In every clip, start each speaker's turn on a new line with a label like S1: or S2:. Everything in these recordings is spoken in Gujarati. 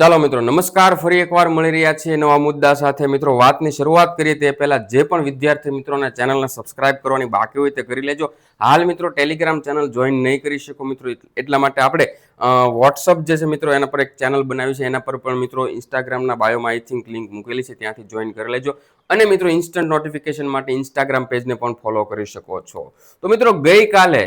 S1: ચાલો મિત્રો, નમસ્કાર. ફરી એકવાર મળી રહ્યા છીએ નવા મુદ્દા સાથે. મિત્રો, વાતની શરૂઆત કરીએ તે પહેલા જે પણ વિદ્યાર્થી મિત્રોને ચેનલને સબસ્ક્રાઇબ કરવાની બાકી હોય તે કરી લેજો. હાલ મિત્રો ટેલિગ્રામ ચેનલ જોઈન નહીં કરી શકો મિત્રો, એટલા માટે આપણે વોટ્સઅપ જે છે મિત્રો એના પર એક ચેનલ બનાવી છે. એના પર પણ મિત્રો ઇન્સ્ટાગ્રામના બાયોમાં આઈ થિંક લિંક મૂકેલી છે, ત્યાંથી જોઈન કરી લેજો. અને મિત્રો ઇન્સ્ટન્ટ નોટિફિકેશન માટે ઇન્સ્ટાગ્રામ પેજને પણ ફોલો કરી શકો છો. તો મિત્રો, ગઈકાલે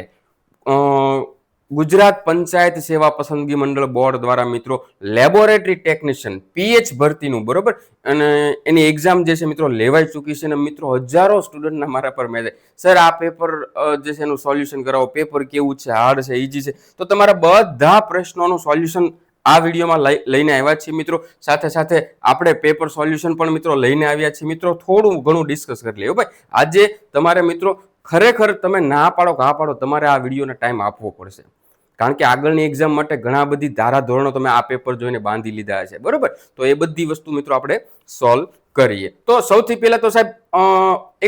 S1: ગુજરાત પંચાયત સેવા પસંદગી મંડળ બોર્ડ દ્વારા મિત્રો લેબોરેટરી ટેકનિશિયન પીએચ ભરતીનું બરોબર અને એની એક્ઝામ જે છે મિત્રો લેવાઈ ચૂકી છે. અને મિત્રો હજારો સ્ટુડન્ટના મારા પર મેસેજ, સર આ પેપર જે છે એનું સોલ્યુશન કરાવો, પેપર કેવું છે, હાર્ડ છે, ઇઝી છે. તો તમારા બધા પ્રશ્નોનું સોલ્યુશન આ વિડીયોમાં લઈને આવ્યા છીએ મિત્રો. સાથે સાથે આપણે પેપર સોલ્યુશન પણ મિત્રો લઈને આવ્યા છીએ. મિત્રો થોડું ઘણું ડિસ્કસ કરી લઈએ ભાઈ. આજે તમારે મિત્રો ખરેખર તમે ના પાડો ઘા પાડો, તમારે આ વિડીયોને ટાઈમ આપવો પડશે. કારણ કે આગળની એક્ઝામ માટે ઘણા બધી ધારાધોરણો તમે આ પેપર જોઈને બાંધી લીધા છે બરોબર. તો એ બધી વસ્તુ મિત્રો આપણે સોલ્વ કરીએ. તો સૌથી પહેલા તો સાહેબ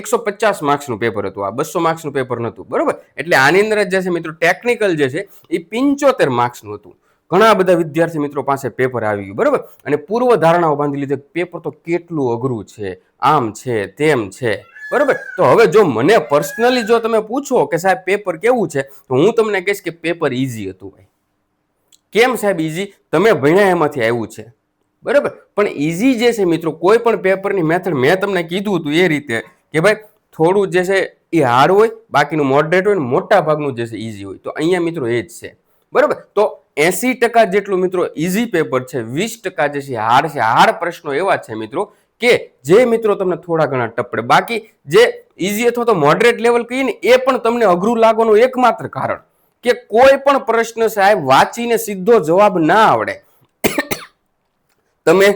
S1: 150 માર્ક્સનું પેપર હતું, આ 200 માર્ક્સનું પેપર નહોતું બરોબર. એટલે આની અંદર જે છે મિત્રો ટેકનિકલ જે છે એ 75 માર્ક્સનું હતું. ઘણા બધા વિદ્યાર્થી મિત્રો પાસે પેપર આવી ગયું બરોબર. અને પૂર્વ ધારણાઓ બાંધી લીધી, પેપર તો કેટલું અઘરું છે, આમ છે તેમ છે બરોબર. તો હવે જો મને પર્સનલી જો તમે પૂછો કે સાહેબ પેપર કેવું છે, તો હું તમને કહીશ કે પેપર ઈઝી હતું ભાઈ. કેમ સાહેબ ઈઝી? તમે ભણ્યા એમાંથી આવ્યું છે બરોબર. પણ ઈઝી જે છે મિત્રો, કોઈ પણ પેપરની મેથડ મેં તમને કીધું હતું એ રીતે કે ભાઈ થોડું જે છે એ હાર્ડ હોય, બાકીનું મોડરેટ હોય, મોટા ભાગનું જે છે ઈઝી હોય. તો અહીંયા મિત્રો એ જ છે બરોબર. તો 80% જેટલું મિત્રો ઈઝી પેપર છે, 20% જે છે હાર્ડ છે. હાર્ડ પ્રશ્નો એવા છે મિત્રો કે જે મિત્રો તમને થોડા ઘણા ટપડે, બાકી જે ઈઝી અથવા તો મોડરેટ લેવલ કહીએ ને એ પણ તમને અઘરું લાગવાનું એકમાત્ર કારણ કે કોઈ પણ પ્રશ્ન સાહેબ વાંચીને સીધો જવાબ ના આવડે. તમે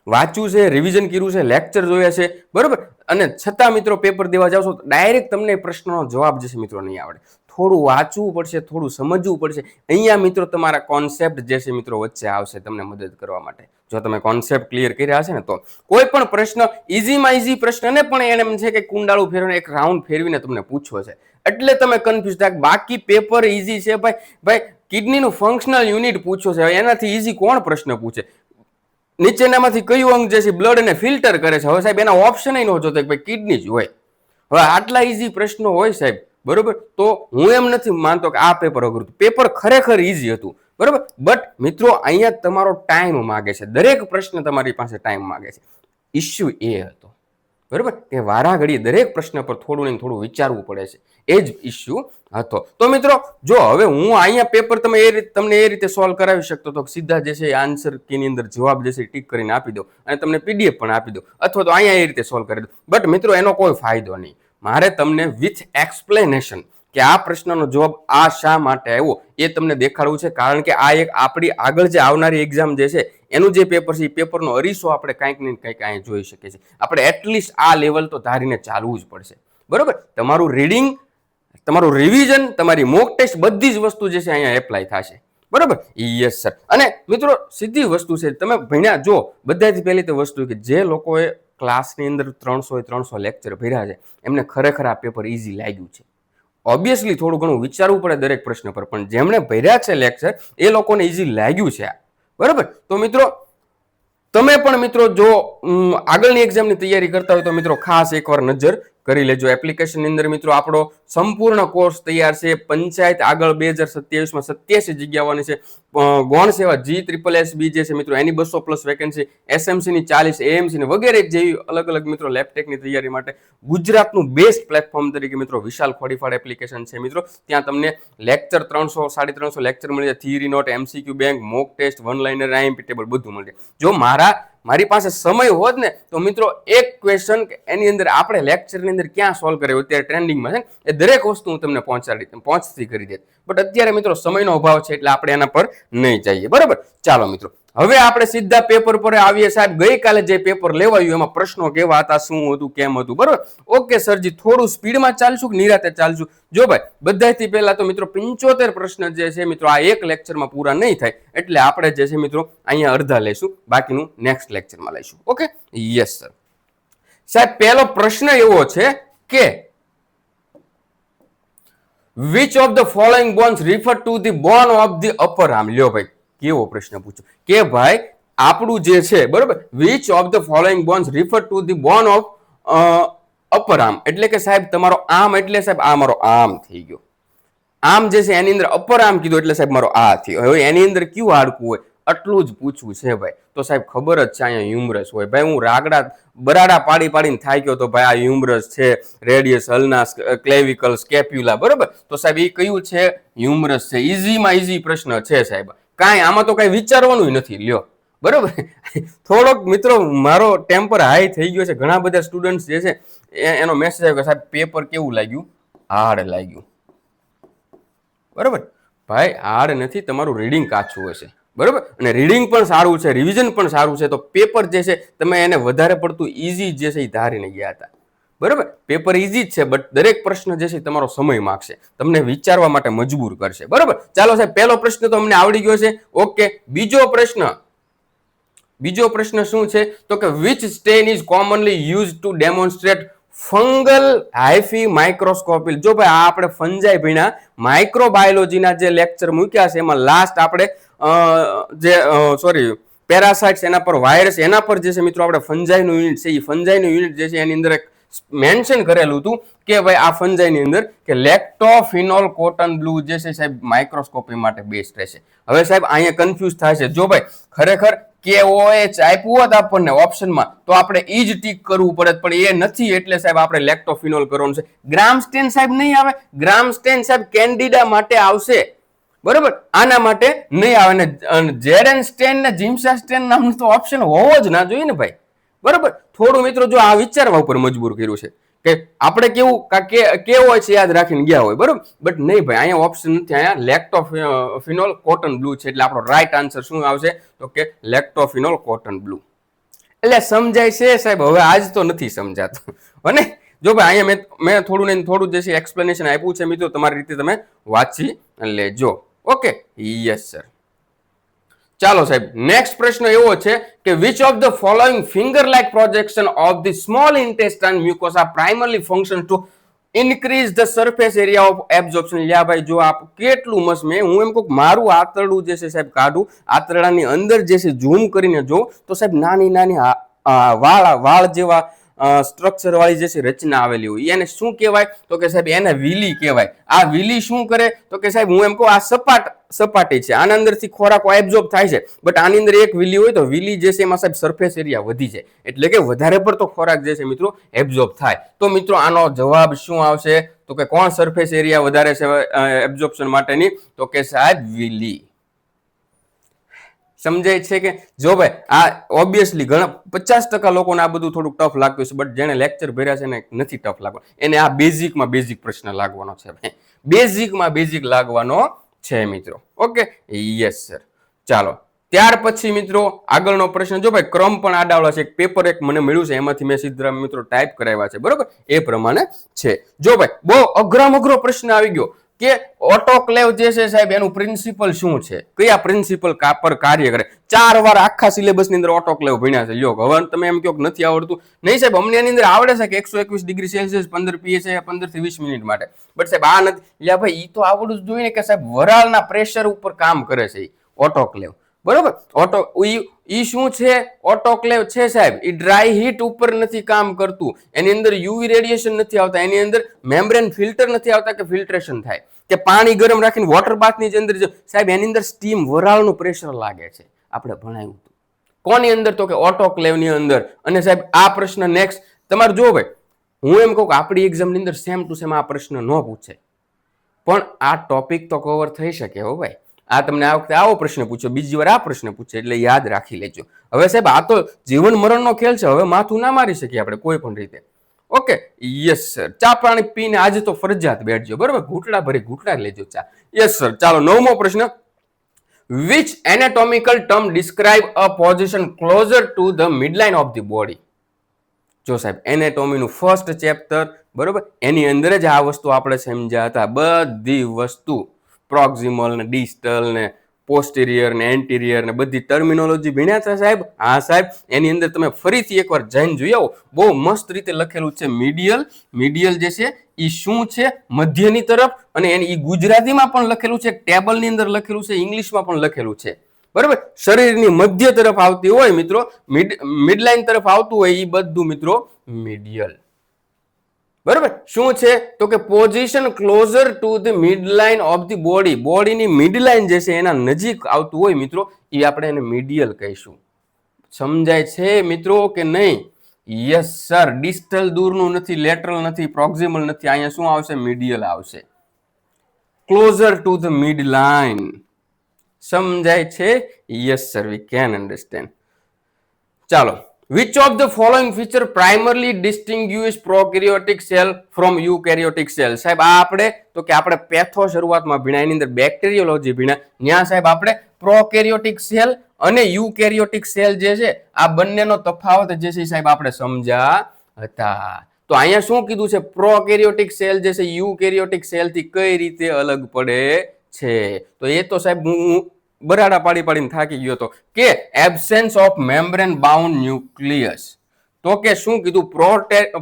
S1: વાંચ્યું છે, રિવિઝન કર્યું છે, લેક્ચર જોયા છે બરોબર, અને છતાં મિત્રો પેપર દેવા જાવ છો તો ડાયરેક્ટ તમને પ્રશ્નનો જવાબ જે છે મિત્રો નહીં આવડે. થોડું વાંચવું પડશે, થોડું સમજવું પડશે. અહીંયા મિત્રો તમારા કોન્સેપ્ટ જે છે મિત્રો વચ્ચે આવશે તમને મદદ કરવા માટે. જો તમે કોન્સેપ્ટ ક્લિયર કર્યા હશે ને તો કોઈ પણ પ્રશ્ન ઈઝીમાં ઈઝી પ્રશ્ન ને પણ એને એમ છે કે કુંડાળું ફેરવીને એક રાઉન્ડ ફેરવીને તમને પૂછવો છે એટલે તમે કન્ફ્યુઝ થાય. બાકી પેપર ઈઝી છે ભાઈ. કિડનીનું ફંક્શનલ યુનિટ પૂછો છે, એનાથી ઈઝી કોણ પ્રશ્ન પૂછે? નીચેનામાંથી કયું અંગ જે છે બ્લડને ફિલ્ટર કરે છે? હવે સાહેબ એના ઓપ્શન ન જોતો કે ભાઈ કિડની જ હોય. હવે આટલા ઈઝી પ્રશ્નો હોય સાહેબ બરોબર. તો હું એમ નથી માનતો કે આ પેપર અઘરું હતું. પેપર ખરેખર ઈઝી હતું બરોબર. બટ મિત્રો અહીંયા તમારો ટાઈમ માગે છે, દરેક પ્રશ્ન તમારી પાસે ટાઈમ માગે છે. ઇસ્યુ એ હતો બરોબર કે વારા ઘડી દરેક પ્રશ્ન પર થોડું ને થોડું વિચારવું પડે છે, એ જ ઇસ્યુ હતો. તો મિત્રો જો હવે હું અહીંયા પેપર તમને એ રીતે સોલ્વ કરાવી શકતો તો સીધા જે છે આન્સર કીની અંદર જવાબ જે છે ટીક કરીને આપી દો અને તમને પીડીએફ પણ આપી દો, અથવા તો અહીંયા એ રીતે સોલ્વ કરી દો. બટ મિત્રો એનો કોઈ ફાયદો નહીં. મારે તમને વિથ એક્સપ્લેનેશન કે આ પ્રશ્નનો જવાબ આ શા માટે આવ્યો એ તમને દેખાડવું છે. કારણ કે આ એક આપણી આગળ જે આવનારી એક્ઝામ જે છે એનું જે પેપર છે એ પેપરનો અરીસો આપણે કંઈક ને કંઈક અહીંયા જોઈ શકીએ છીએ. આપણે એટલીસ્ટ આ લેવલ તો ધારીને ચાલવું જ પડશે બરોબર. તમારું રીડિંગ, તમારું રિવિઝન, તમારી મોક ટેસ્ટ, બધી જ વસ્તુ જે છે અહીંયા એપ્લાય થશે બરોબર. Yes sir. અને મિત્રો સીધી વસ્તુ છે, તમે ભણ્યા જો બધાથી પહેલી તો વસ્તુ કે જે લોકોએ ક્લાસની અંદર 300 લેક્ચર ભર્યા છે એમને ખરેખર આ પેપર ઈઝી લાગ્યું છે. ઓબ્વિયસલી થોડું ઘણું વિચારવું પડે દરેક પ્રશ્ન પર, પણ જેમણે ભર્યા છે લેક્ચર એ લોકોને ઈઝી લાગ્યું છે બરોબર. તો મિત્રો તમે પણ મિત્રો જો આગળની એક્ઝામની તૈયારી કરતા હોય તો મિત્રો ખાસ એકવાર નજર કરી લેજો. એપ્લિકેશનની અંદર મિત્રો આપણો સંપૂર્ણ કોર્સ તૈયાર છે. પંચાયત આગળ 2027માં 87 જગ્યાઓની છે. ગૌણ સેવા GSSB જે છે મિત્રો એની 200+ વેકેન્સી, SMCની 40, AMCની વગેરે જેવી અલગ અલગ મિત્રો લેબટેકની તૈયારી માટે ગુજરાતનું બેસ્ટ પ્લેટફોર્મ તરીકે મિત્રો વિશાલ ખોડીફાડ એપ્લિકેશન છે મિત્રો. ત્યાં તમને લેક્ચર 300 350 લેક્ચર મળી જાય, theory note, MCQ bank, mock test, one liner, IMP table બધું મળી જાય. જો મારી પાસે સમય હોત ને તો મિત્રો એક ક્વેશ્ચન એની અંદર આપણે લેક્ચરની અંદર ક્યાં સોલ્વ કર્યો અત્યારે ટ્રેન્ડિંગમાં છે એ દરેક વસ્તુ હું તમને પહોંચતી કરી દે. બટ અત્યારે મિત્રો સમયનો અભાવ છે એટલે આપણે એના પર નહીં જઈએ બરોબર. ચાલો મિત્રો હવે આપણે સીધા પેપર પર આવીએ. સાહેબ ગઈકાલે જે પેપર લેવાયું એમાં પ્રશ્નો કેવા હતા, શું હતું, કેમ હતું બરોબર. ઓકે સરજી, થોડું સ્પીડમાં ચાલશું કે નિરાતે ચાલશું? જો ભાઈ બધાથી પહેલા તો મિત્રો 75 પ્રશ્ન જે છે મિત્રો આ એક લેક્ચરમાં પૂરા નહીં થાય એટલે આપણે જે છે મિત્રો અહીંયા અડધા લઈશું, બાકીનું નેક્સ્ટ લેક્ચરમાં લઈશું. Okay yes sir. સાહેબ પહેલો પ્રશ્ન એવો છે કે which of the following bones refer to the bone of the upper arm. લ્યો ભાઈ, કેવો પ્રશ્ન પૂછ્યો કે ભાઈ આપણું જે છે બરોબર, which of the following bones refer to the bone of upper arm, એટલે કે સાહેબ તમારો આર્મ એટલે સાહેબ આ મારો આર્મ થઈ ગયો. આમ જે છે એની અંદર અપર આર્મ કીધું એટલે સાહેબ મારો આ થયો. હવે એની અંદર કયું હાડકું હોય આટલું જ પૂછવું છે ભાઈ. તો સાહેબ ખબર જ છે અહીંયા હ્યુમરસ હોય. ભાઈ હું રાગડા બરાડા પાડીને થાય ગયો તો ભાઈ આ હ્યુમરસ છે, રેડિયસ, અલ્નાસ, ક્લેવિકલ, સ્કેપ્યુલા, બરોબર. તો સાહેબ એ કયું છે? હ્યુમરસ છે. ઈઝીમાં ઈઝી પ્રશ્ન છે સાહેબ, કાંઈ આમાં તો કાંઈ વિચારવાનું નથી. લ્યો બરોબર. થોડોક મિત્રો મારો ટેમ્પર હાઈ થઈ ગયો છે. ઘણા બધા સ્ટુડન્ટ જે છે એનો મેસેજ આવ્યો કે સાહેબ પેપર કેવું લાગ્યું? હાર્ડ લાગ્યું. બરોબર ભાઈ, હાર્ડ નથી, તમારું રીડિંગ કાચું હશે. બરોબર, અને રીડિંગ પણ સારું છે, રિવિઝન પણ સારું છે, તો પેપર જે છે તમે એને વધારે પડતું ઈઝી જે છે એ ધારીને ગયા હતા. બરોબર, પેપર ઈઝી જ છે, બટ દરેક પ્રશ્ન જે છે તમારો સમય માગશે, તમને વિચારવા માટે મજબૂર કરશે. બરોબર, ચાલો સાહેબ પહેલો પ્રશ્ન તો અમને આવડી ગયો છે. ઓકે, બીજો પ્રશ્ન શું છે? તો કે which stain is commonly use to demonstrate fungal hyphae microscopy. જો ભાઈ આ આપણે ફંજાઈ ભણ્યા, માઇક્રોબાયોલોજીના જે લેક્ચર મૂક્યા છે એમાં લાસ્ટ આપણે પેરાસાઇટ્સ, એના પર વાયરસ, એના પર જે છે મિત્રો આપણે ફંજાઈનું યુનિટ છે, એ ફંજાઈનું યુનિટ જે છે એની અંદર એક મેન્શન કરેલું હતું કે ભાઈ આ ફંજાઈની અંદર કે લેક્ટોફિનોલ કોટન બ્લુ જે છે સાહેબ માઇક્રોસ્કોપી માટે બેસ્ટ રહેશે. હવે સાહેબ અહીંયા કન્ફ્યુઝ થાય છે. જો ભાઈ ખરેખર KOH આપ્યું હોત આપણને ઓપ્શનમાં તો આપણે ઈ જ ટીક કરવું પડે, પણ એ નથી એટલે સાહેબ આપણે લેક્ટોફિનોલ કરવાનું છે. ગ્રામસ્ટેન સાહેબ નહીં આવે. ગ્રામસ્ટેન સાહેબ કેન્ડિડા માટે આવશે. બરોબર, આના માટે નહીં આવે. અને જેરેન સ્ટેન ને જીમ્સા સ્ટેન નામનું તો ઓપ્શન હોવો જ ના જોઈએ ને ભાઈ. બરોબર, થોડું મિત્રો જો આ વિચારવા ઉપર મજબૂર કર્યું છે કે આપણે કેવું હોય છે યાદ રાખીને ગયા હોય. બરોબર, બટ નહીં ભાઈ, અહીંયા ઓપ્શન નથી. અહીંયા લેક્ટોફિનોલ કોટન બ્લુ છે, એટલે આપણો રાઈટ આન્સર શું આવશે? તો કે લેક્ટોફિનોલ કોટન બ્લુ. એટલે સમજાય છે સાહેબ? હવે આજ તો નથી સમજાતું અને જો ભાઈ અહીંયા મેં થોડું જે છે એક્સપ્લેનેશન આપ્યું છે મિત્રો, તમારી રીતે તમે વાંચી લેજો. Okay, yes sir. ચાલો સાહેબ, નેક્સ્ટ પ્રશ્ન એવો છે કે which of the following finger like projection of the small intestine mucosa primarily function to increase the surface area of absorption. લ્યા ભાઈ, જો આપ કેટલું મસ્ત, મેં હું એમ કહું મારું આંતરડું જે છે સાહેબ કાઢું, આંતરડાની અંદર જે છે ઝૂમ કરીને જો તો સાહેબ નાની વાળ જેવા સ્ટ્રક્ચર વાળી જે છે રચના આવેલી હોય એને શું કહેવાય? તો કે સાહેબ એને વિલી કહેવાય. આ વિલી શું કરે? તો કે સાહેબ હું એમ કહું આ સપાટી છે, આના અંદરથી ખોરાક એબ્ઝોર્બ થાય છે, બટ આની અંદર એક વિલી હોય તો વિલી જે છે એમાં સાહેબ સરફેસ એરિયા વધી જાય, એટલે કે વધારે પડતો ખોરાક જે છે મિત્રો એબ્ઝોર્બ થાય. તો મિત્રો આનો જવાબ શું આવશે? તો કે કોણ સરફેસ એરિયા વધારે છે એબ્ઝોર્પ્શન માટેની? તો કે સાહેબ વિલી. સમજાય છે કે? જો ભાઈ આ ઓબ્વિયસલી ઘણા 50% લોકોને આ બધું થોડુંક ટફ લાગતું છે, બટ જેને લેક્ચર ભર્યા છે ને નથી ટફ લાગવાનું, એને આ બેઝિક પ્રશ્ન લાગવાનો છે ભાઈ, બેઝિક લાગવાનો છે મિત્રો. Okay, yes sir. ચાલો ત્યાર પછી મિત્રો આગળનો પ્રશ્ન, જો ભાઈ ક્રમ પણ આડાવડો છે, એક પેપર એક મને મળ્યું છે એમાંથી મેં સીધા મિત્રો ટાઈપ કરાવ્યા છે. બરોબર, એ પ્રમાણે છે. જો ભાઈ બહુ અઘરો પ્રશ્ન આવી ગયો કે ઓટોક્લેવ જે છે સાહેબ એનું પ્રિન્સિપલ શું છે, કયા પ્રિન્સિપલ પર કાર્ય કરે? 4 વાર આખા સિલેબસ ની અંદર ઓટોક્લેવ ભણ્યા છે. લ્યો હવે તમે એમ કહો કે નથી આવડતું, નહીં સાહેબ અમને એની અંદર આવડે છે કે 121 ડિગ્રી સેલ્સિયસ 15 PSI 15 થી 20 મિનિટ માટે, બટ સાહેબ આ નથી. લ્યા ભાઈ ઈ તો આવડવું જ જોઈએ ને કે સાહેબ વરાળના પ્રેશર ઉપર કામ કરે છે ઓટોક્લેવ. બરોબર, ઈ શું છે? ઓટોક્લેવ છે સાહેબ ઈ ડ્રાય હીટ ઉપર નથી કામ કરતું, એની અંદર યુવી રેડિયેશન નથી આવતા, એની અંદર મેમ્બ્રેન ફિલ્ટર નથી આવતા કે ફિલ્ટ્રેશન થાય, કે પાણી ગરમ રાખીને વોટર બાથની અંદર સાહેબ એની અંદર સ્ટીમ વરાળનું પ્રેશર લાગે છે. આપણે ભણાવ્યું હતું કોની અંદર? તો કે ઓટોક્લેવની અંદર. અને સાહેબ આ પ્રશ્ન નેક્સ્ટ તમારે જો ભાઈ હું એમ કહું કે આપણી એક્ઝામની અંદર સેમ ટુ સેમ આ પ્રશ્ન ન પૂછે, પણ આ ટોપિક તો કવર થઈ શકે હો ભાઈ. આ તમને આ વખતે આવો પ્રશ્ન પૂછ્યો, બીજી વાર આ પ્રશ્ન પૂછે, એટલે યાદ રાખી લેજો. હવે સાહેબ આ તો જીવન મરણનો ખેલ છે, હવે માથું ના મારી શકીએ આપણે કોઈ પણ રીતે. Okay, yes sir. ચા પાણી પીને આજે તો ફરજિયાત બેઠજો. બરોબર, ઘૂંટડા લેજો ચા. Yes sir. ચાલો 9મો પ્રશ્ન, which anatomical term describe a position closer to the midline of the body? જો સાહેબ એનેટોમીનું ફર્સ્ટ ચેપ્ટર, બરોબર, એની અંદર જ આ વસ્તુ આપણે સમજ્યા હતા. બધી વસ્તુ પ્રોક્સિમલ ને ડિસ્ટલ ને પોસ્ટિરિયર ને એન્ટિરિયર ને બધી ટર્મિનોલોજી ભણ્યા છે સાહેબ? હા સાહેબ. એની અંદર તમે ફરીથી એકવાર જઈને જોઈ આવો, બહુ મસ્ત રીતે લખેલું છે મીડિયલ. મીડિયલ જે છે એ શું છે? મધ્યની તરફ. અને એની ગુજરાતીમાં પણ લખેલું છે, ટેબલની અંદર લખેલું છે, ઇંગ્લિશમાં પણ લખેલું છે. બરાબર. શરીરની મધ્ય તરફ આવતી હોય મિત્રો, મિડલાઇન તરફ આવતું હોય એ બધું મિત્રો મીડિયલ. બરાબર. શું છે તો કે position closer to the midline of the body. બોડીની મિડલાઇન જે છે એના નજીક આવતું હોય મિત્રો, એ આપણે એને મીડિયલ કહીશું. સમજાય છે મિત્રો કે નહીં? Yes sir. ડિસ્ટલ દૂરનું નથી, લેટરલ નથી, પ્રોક્સિમલ નથી. અહીંયા શું આવશે? મીડિયલ આવશે. Closer to the midline. સમજાય છે? Yes sir, we can understand. ચાલો. Which of the following feature primarily distinguish prokaryotic cell from eukaryotic cell? સાહેબ આ આપણે તો કે આપણે પેથો શરૂઆતમાં ભણ્યા, એની અંદર બેક્ટેરિયોલોજી ભણ્યા. ત્યાં સાહેબ આપણે પ્રોકેરિયોટિક સેલ અને યુકેરિયોટિક સેલ જે છે આ બંનેનો તફાવત જે છે સાહેબ આપણે સમજ્યા હતા. તો અહીંયા શું કીધું છે? પ્રોકેરિયોટિક સેલ જે છે યુકેરિયોટિક સેલ થી કઈ રીતે અલગ પડે છે? તો એ તો સાહેબ હું બરાડા પાડીને થાકી ગયો હતો કે એબ્સેન્સ ઓફ મેમ્બ્રેન બાઉન્ડ ન્યુક્લિયસ. તો કે શું કીધું?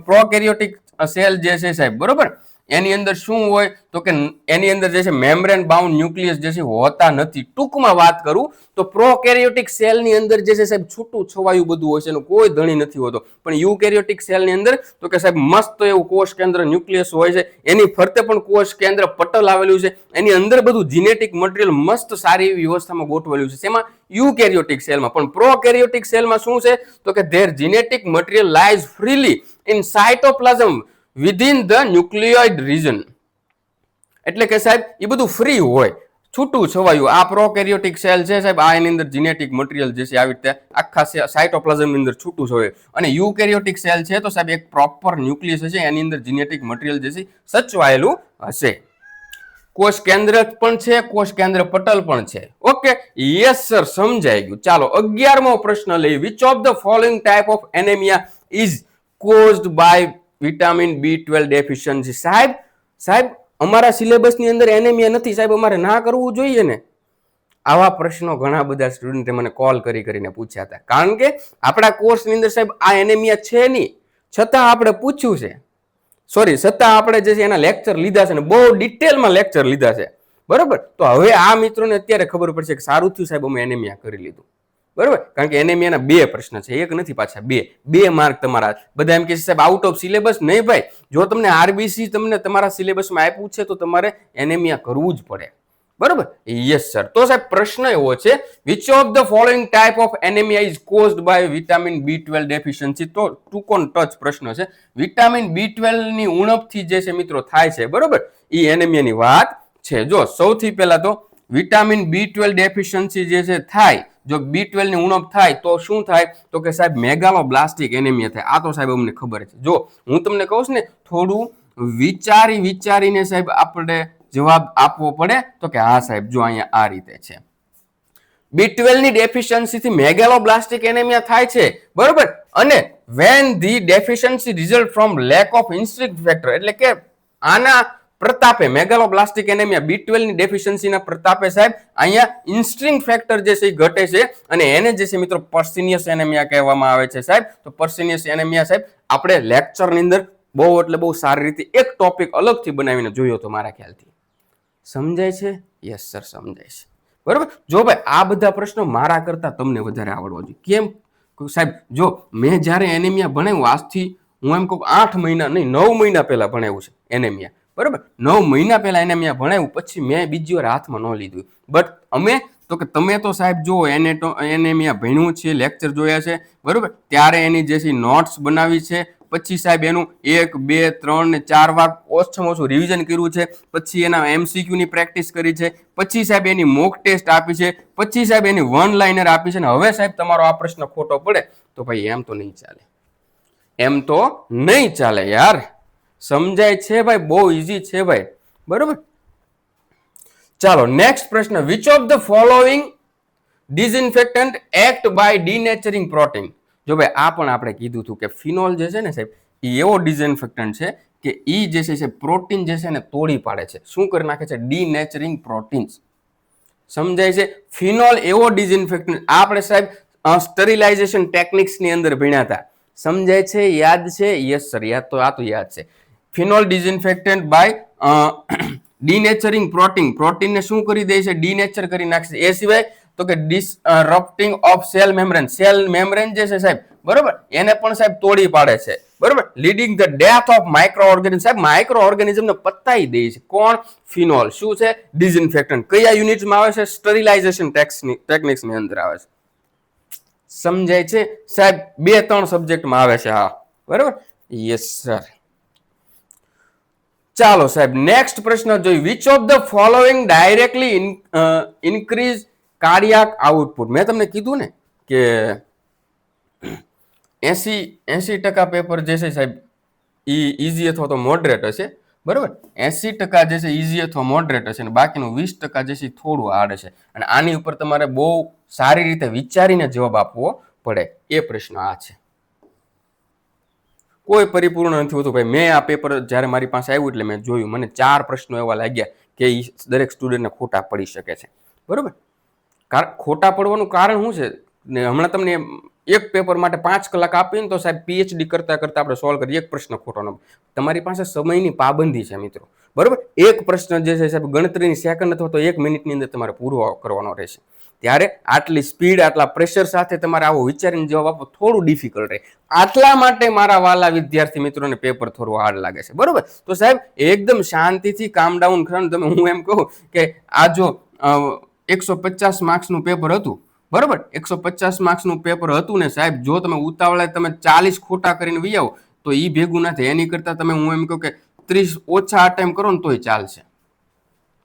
S1: પ્રોકેરિયોટિક સેલ જે છે સાહેબ, બરોબર, એની અંદર શું હોય તો કે એની અંદર જે છે મેમ્બ્રેન બાઉન્ડ ન્યુક્લિયસ જે છે હોતા નથી. ટૂંકમાં વાત કરું તો પ્રોકેરિયોટિક સેલની અંદર જે છે સાહેબ છૂટું છવાયું બધું હોય છે, એનું કોઈ ધણી નથી હોતો. પણ યુકેરિયોટિક સેલની અંદર તો કે સાહેબ મસ્ત એવું કોષ કેન્દ્ર ન્યુક્લિયસ હોય છે, એની ફરતે પણ કોષ કેન્દ્ર પટલ આવેલું છે, એની અંદર બધું જીનેટિક મટીરિયલ મસ્ત સારી એવી વ્યવસ્થામાં ગોઠવેલું છે. એમાં યુકેરિયોટિક સેલમાં. પણ પ્રોકેરિયોટિક સેલમાં શું છે તો કે there genetic material lies freely in cytoplasm within the nucleoid region. એટલે કે સાહેબ એ બધું ફ્રી હોય, છૂટું છવાયું. આ પ્રોકેરિયોટિક સેલ છે સાહેબ, આ એની અંદર જીનેટિક મટીરિયલ જે છે આવી રીતે આખા સાયટોપ્લાઝમની અંદર છૂટું છવાયું. અને યુકેરિયોટિક સેલ છે તો સાહેબ એક પ્રોપર ન્યુક્લિયસ હશે, એની અંદર જીનેટિક મટીરિયલ જે છે સચવાયેલું હશે. કોષ કેન્દ્ર પણ છે, કોષ કેન્દ્ર પટલ પણ છે. ઓકે, યસ સર, સમજાઈ ગયું. ચાલો 11મો પ્રશ્ન લઈએ. Which of the following type of anaemia is caused by vitamin B12 deficiency? સાહેબ અમારા સિલેબસની અંદર એનેમિયા નથી સાહેબ, અમારે ના કરવું જોઈએ ને? આવા પ્રશ્નો ઘણા બધા સ્ટુડન્ટે મને કોલ કરીને પૂછ્યા હતા. કારણ કે આપણા કોર્સની અંદર સાહેબ આ એનેમિયા છે નહીં, છતાં આપણે પૂછ્યું છે. છતાં આપણે જે છે એના લેક્ચર લીધા છે ને બહુ ડિટેલમાં લેક્ચર લીધા છે. બરોબર. તો હવે આ મિત્રોને અત્યારે ખબર પડશે કે સારું થયું સાહેબ અમે એનેમિયા કરી લીધું. બરોબર. કારણ કે એનેમિયાના 2 પ્રશ્ન છે, એક નથી પાછા, 2 માર્ક તમારા. બધા એમ કે સાહેબ આઉટ ઓફ સિલેબસ. નહીં ભાઈ, જો તમને આરબીસી તમને તમારા સિલેબસમાં આપ્યું છે તો તમારે એનેમિયા કરવું જ પડે. બરોબર. Yes sir. તો સાહેબ પ્રશ્ન એવો છે, which of the following type of anaemia is caused by vitamin B12 deficiency? તો ટૂંક ઓન ટચ પ્રશ્ન છે. વિટામિન B12 ની ઉણપથી જે છે મિત્રો થાય છે, બરોબર, એ એનેમિયાની વાત છે. જો સૌથી પહેલા તો વિટામિન B12 ડેફિશિયન્સી જે છે થાય, જો B12 ની ઉણપ થાય તો શું થાય તો કે સાહેબ મેગાલોબ્લાસ્ટિક એનેમિયા થાય. આ તો સાહેબ અમને ખબર છે. જો હું તમને કહું છું ને, થોડું વિચારીને સાહેબ આપણે જવાબ આપવો પડે. તો કે હા સાહેબ, જો અહીંયા આ રીતે છે, B12 ની ડેફિશિયન્સી થી મેગાલોબ્લાસ્ટિક એનેમિયા થાય છે, બરોબર. અને when the deficiency result from lack of instinct factor, એટલે કે આના પ્રતાપે મેગાલોબ્લાસ્ટિક એનેમિયા B12 ની ડેફિશિયન્સીના પ્રતાપે સાહેબ અહીંયા ઇન્સ્ટ્રિંગ ફેક્ટર જે છે એ ઘટે છે, અને એને જે છે મિત્રો પર્સિનિયસ એનેમિયા કહેવામાં આવે છે સાહેબ. તો પર્સિનિયસ એનેમિયા સાહેબ આપણે લેક્ચરની અંદર બહુ એટલે બહુ સારી રીતે એક ટોપિક અલગથી બનાવીને જોયો તો મારા ખ્યાલથી. સમજાય છે? યસ સર, સમજાય છે. બરોબર. જો ભાઈ આ બધા પ્રશ્નો મારા કરતા તમને વધારે આવડવા જોઈએ. કેમ સાહેબ? જો મેં જ્યારે એનેમિયા ભણાવ્યું, આજથી હું એમ કહું 8 મહિના નહીં 9 મહિના પહેલા ભણાવ્યું છે એનેમિયા, બરોબર. 9 મહિના પહેલા એનેમિયા ભણાવ્યું, પછી મેં બીજી વાર હાથમાં ન લીધું. બટ અમે તો કે તમે તો સાહેબ જો એનેમિયા ભણ્યું છે, લેક્ચર જોયા છે, બરોબર, ત્યારે એની જે છે નોટ્સ બનાવી છે, પછી સાહેબ એનું 1, 2, 3 ને 4 વાર ઓછામાં ઓછું રિવિઝન કર્યું છે, પછી એના MCQ ની પ્રેક્ટિસ કરી છે, પછી સાહેબ એની મોક ટેસ્ટ આપી છે, પછી સાહેબ એની 1 લાઇનર આપી છે. ને હવે સાહેબ તમારો આ પ્રશ્ન ખોટો પડે તો ભાઈ એમ તો નહીં ચાલે, એમ તો નહીં ચાલે યાર. સમજાય છે ભાઈ? બહુ ઈઝી છે ભાઈ, બરોબર. ચાલો નેક્સ્ટ પ્રશ્ન. Which of the following disinfectant act by denaturing protein? જો ભાઈ આ પણ આપણે કીધું હતું કે ફિનોલ જે છે ને સાહેબ એ એવો ડિસઇન્ફેક્ટન્ટ છે કે એ જે છે પ્રોટીન જે છે ને તોડી પાડે છે. શું કરી નાખે છે? ડિનેચરિંગ પ્રોટીન્સ. સમજાય છે? ફિનોલ એવો ડિઝઇન્ફેક્ટન્ટ આપણે સાહેબ સ્ટરીલાઇઝેશન ટેકનિક્સ ની અંદર ભણ્યા હતા. સમજાય છે? યાદ છે? યસ સર, યાદ તો આ તો યાદ છે. ફિનોલ ડિઝઇન્ફેક્ટન્ટ બાય ડીનેચરિંગ પ્રોટીન ને શું કરી દે છે? ડીનેચર કરી નાખશે. એ સિવાય તો કે ડિસરપ્ટિંગ ઓફ સેલ મેમ્બ્રેન જે છે સાહેબ, બરોબર, એને પણ સાહેબ તોડી પાડે છે. બરોબર, leading the death of micro organism. સાહેબ માઇક્રો ઓર્ગેનિઝમ ને પતાઈ દે છે. કોણ? ફિનોલ. શું છે? ડિઝઇન્ફેક્ટન્ટ. કયા યુનિટમાં આવે છે? સ્ટરીલાઇઝેશન ટેકનિક્સ ની અંદર આવે છે. સમજાય છે સાહેબ? 2-3 સબ્જેક્ટમાં આવે છે. હા, બરોબર, યસ સર. ચાલો સાહેબ, નેક્સ્ટ પ્રશ્ન જોઈ. Which of the following directly increase cardiac output? મેં તમને કીધું ને કે 80% પેપર જે છે સાહેબ ઈઝી અથવા તો મોડરેટ હશે. બરોબર, 80% જે છે ઈઝી અથવા મોડરેટ હશે, અને બાકીનું 20% જે છે થોડું હાર્ડ હશે. અને આની ઉપર તમારે બહુ સારી રીતે વિચારીને જવાબ આપવો પડે. એ પ્રશ્ન આ છે. કોઈ પરિપૂર્ણ નથી હોતું ભાઈ. મેં આ પેપર જ્યારે મારી પાસે આવ્યું એટલે મેં જોયું, મને 4 પ્રશ્નો એવા લાગ્યા કે દરેક સ્ટુડન્ટને ખોટા પડી શકે છે. બરોબર, ખોટા પડવાનું કારણ શું છે? ને હમણાં તમને એક પેપર માટે 5 કલાક આપીને તો સાહેબ પીએચડી કરતા આપણે સોલ્વ કરીએ, એક પ્રશ્ન ખોટો ન. તમારી પાસે સમયની પાબંદી છે મિત્રો. બરોબર, એક પ્રશ્ન જે છે સાહેબ ગણતરીની સેકન્ડ અથવા તો 1 મિનિટની અંદર તમારે પૂરો કરવાનો રહેશે. ત્યારે આટલી સ્પીડ, આટલા પ્રેશર સાથે તમારે આવો વિચારીને જવાબ આપવો થોડું ડિફિકલ્ટ રહે. આટલા માટે મારા વાલા વિદ્યાર્થી મિત્રોને પેપર થોડું હાર્ડ લાગે છે. બરોબર, તો સાહેબ એકદમ શાંતિથી કામ ડાઉન કરો. તમે, હું એમ કહું કે આ જો 150 માર્ક્સનું પેપર હતું, બરોબર, 150 માર્ક્સનું પેપર હતું ને સાહેબ, જો તમે ઉતાવળે તમે 40 ખોટા કરીને વી આવો તો એ ભેગું ના થાય. એની કરતા તમે, હું એમ કહું કે 30 ઓછા અટેમ્પ કરો ને તોય ચાલશે.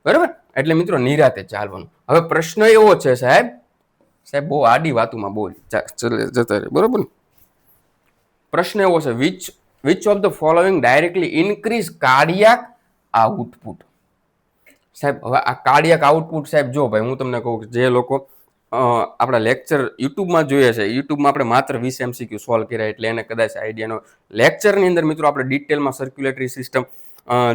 S1: બરોબર, એટલે મિત્રો નિરાતે ચાલવાનું. હવે પ્રશ્ન એવો છે સાહેબ બહુ આડી વાતોમાં બોલ જતા રહે. બરોબર, પ્રશ્ન એવો છે, which of the following directly increase cardiac output? સાહેબ હવે આ કાર્ડિયાક આઉટપુટ સાહેબ જો ભાઈ હું તમને કહું, જે લોકો આપણા લેક્ચર યુટ્યુબમાં જોઈએ છે, યુટ્યુબમાં આપણે માત્ર 20 MCQ સોલ્વ કર્યા એટલે એને કદાચ આઈડિયાનો. લેક્ચરની અંદર મિત્રો આપણે ડિટેલમાં સર્ક્યુલેટરી સિસ્ટમ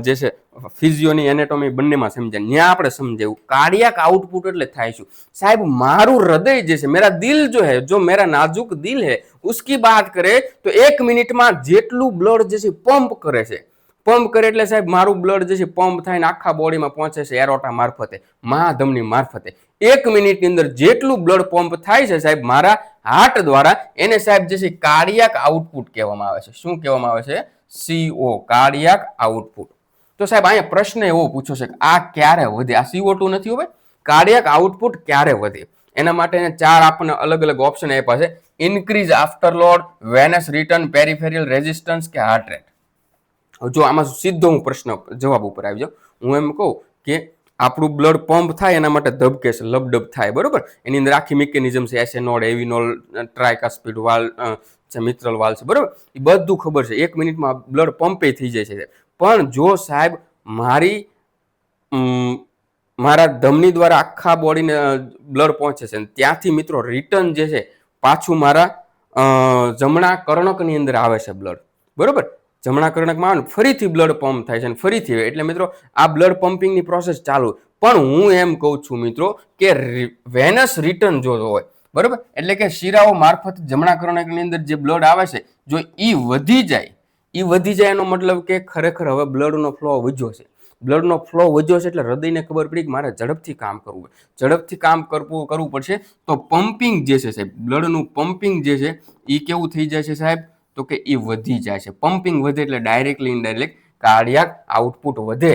S1: જે છે, ફિઝિયોની, એનેટોમી બંનેમાં સમજાય. ત્યાં આપણે સમજાયું કાર્ડિયાક આઉટપુટ એટલે થાય શું સાહેબ? મારું હૃદય જે છે, મેરા દિલ જો હે, જો મેરા નાજુક દિલ હે, उसकी बात करे તો 1 મિનિટમાં જેટલું બ્લડ જે છે પંપ કરે છે, પંપ કરે એટલે સાહેબ મારું બ્લડ જે છે પંપ થાય ને આખા બોડીમાં પહોંચે છે એરોટા મારફતે, મહાધમની મારફતે. 1 મિનિટની અંદર જેટલું બ્લડ પંપ થાય છે સાહેબ મારા હાર્ટ દ્વારા, એને સાહેબ જે છે કાર્ડિયાક આઉટપુટ કહેવામાં આવે છે. શું કહેવામાં આવે છે? CO, cardiac output. તો સાહેબ અહીંયા પ્રશ્ન એવો પૂછ્યો છે કે આ ક્યારે વધે? આ CO2 નથી હોય, કાર્ડિયાક આઉટપુટ ક્યારે વધે? એના માટે 4 આપણને અલગ અલગ ઓપ્શન આપ્યા છે. Increase afterload, venous return, peripheral resistance કે હાર્ટ રેટ. જો આમાં સીધો હું પ્રશ્ન જવાબ ઉપર આવી જાઉં. હું એમ કહું કે આપણું બ્લડ પંપ થાય એના માટે ધબકે છે, લબડબ થાય. બરોબર, એની અંદર આખી મિકેનિઝમ છે, એસેનોડ, એવિનોલ, ટ્રાયકાસ્પિડ વાલ છે, મિત્રલ વાલ છે. બરોબર, એ બધું ખબર છે. 1 મિનિટમાં બ્લડ પંપે થઈ જાય છે. પણ જો સાહેબ મારા ધમની દ્વારા આખા બોડીને બ્લડ પહોંચે છે, ત્યાંથી મિત્રો રિટર્ન જે છે પાછું મારા જમણા કર્ણકની અંદર આવે છે બ્લડ. બરોબર, જમણા કર્ણકમાં આવે ફરીથી બ્લડ પંપ થાય છે અને ફરીથી, એટલે મિત્રો આ બ્લડ પમ્પિંગની પ્રોસેસ ચાલુ. પણ હું એમ કહું છું મિત્રો કે વેનસ રિટર્ન જો હોય, બરોબર, એટલે કે શિરાઓ મારફત જમણા કર્ણકની અંદર જે બ્લડ આવે છે, જો ઈ વધી જાય એનો મતલબ કે ખરેખર હવે બ્લડનો ફ્લો વધ્યો છે. બ્લડનો ફ્લો વધ્યો છે એટલે હૃદયને ખબર પડી કે મારે ઝડપથી કામ કરવું, ઝડપથી કામ કરવું પડશે. તો પમ્પિંગ જે છે સાહેબ, બ્લડનું પમ્પિંગ જે છે એ કેવું થઈ જાય છે સાહેબ? તો કે એ વધી જાય છે. પમ્પિંગ વધે એટલે ડાયરેક્ટલી ઇનડાયરેક્ટ કાર્ડિયાક આઉટપુટ વધે.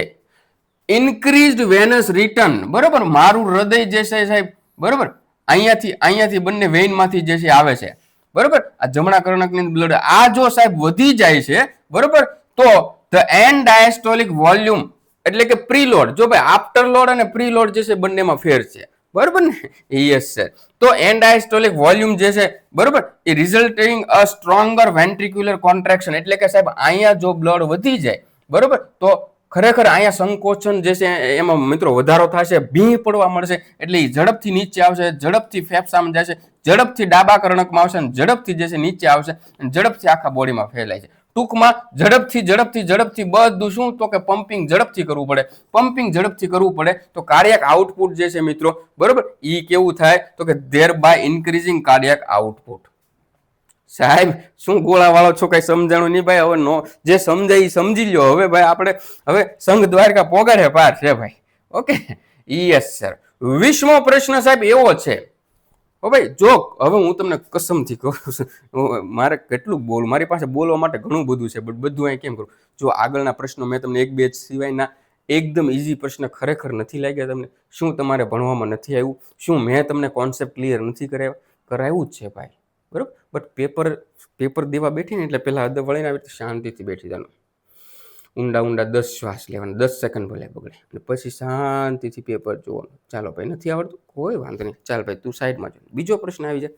S1: ઇન્ક્રીઝડ વેનસ રિટર્ન, બરોબર, મારું હૃદય જે છે સાહેબ, બરોબર, અહીંયાથી બંને વેઇનમાંથી જે છે આવે છે. બરોબર, આ જમણા કર્ણકની બ્લડ આ જો સાહેબ વધી જાય છે, બરોબર, તો ધ એન્ડ ડાયસ્ટોલિક વોલ્યુમ એટલે કે પ્રીલોડ. જો ભાઈ આફ્ટર લોડ અને પ્રીલોડ જે છે બંનેમાં ફેર છે. બરોબર ને? Yes sir. તો એન્ડ ડાયસ્ટોલિક વોલ્યુમ જે છે, બરોબર, એ રિઝલ્ટિંગ અ સ્ટ્રોંગર વેન્ટ્રિક્યુલર કોન્ટ્રેક્શન, એટલે કે સાહેબ અહીંયા જો બ્લડ વધી જાય, બરોબર, તો ખરેખર અહીંયા સંકોચન જે છે એમાં મિત્રો વધારો થશે, ભીં પડવા મળશે, એટલે એ ઝડપથી નીચે આવશે, ઝડપથી ફેફસામાં જશે, ઝડપથી ડાબા કર્ણકમાં આવશે અને ઝડપથી જે છે નીચે આવશે અને ઝડપથી આખા બોડીમાં ફેલાય છે. ટૂંકમાં ઝડપથી બધું શું તો કે પમ્પિંગ ઝડપથી કરવું પડે. પમ્પિંગ ઝડપથી કરવું પડે તો કાર્ડિયાક આઉટપુટ જે છે મિત્રો, બરોબર, ઈ કેવું થાય તો કે thereby increasing cardiac output. સાહેબ શું ગોળાવાળો છો, કઈ સમજાણું નહીં ભાઈ. હવે નો જે સમજાય એ સમજી લ્યો. હવે ભાઈ આપણે હવે સંઘ દ્વારકા પોગાડે પાર છે ભાઈ. Okay, yes sir. 20મો પ્રશ્ન સાહેબ એવો છે. ઓ ભાઈ જો હવે હું તમને કસમથી કહું છું, મારે કેટલું બોલું, મારી પાસે બોલવા માટે ઘણું બધું છે, બટ બધું અહીં કેમ કરું. જો આગળના પ્રશ્નો મેં તમને એક બે સિવાયના એકદમ ઈઝી પ્રશ્ન ખરેખર નથી લાગ્યા તમને? શું તમારે ભણવામાં નથી આવ્યું? શું મેં તમને કોન્સેપ્ટ ક્લિયર નથી કરાવ્યું જ છે ભાઈ, બરોબર? બટ પેપર દેવા બેઠી ને એટલે પેલા અદબ વળીને આવી શાંતિથી બેઠી જવાનું. ઊંડા 10 શ્વાસ લેવાના, 10 સેકન્ડ ભલે બગડે, અને પછી શાંતિથી પેપર જોવાનું. ચાલો ભાઈ નથી આવડતું કોઈ વાંધો નહીં, ચાલ ભાઈ તું સાઈડમાં જો. બીજો પ્રશ્ન આવી જાય,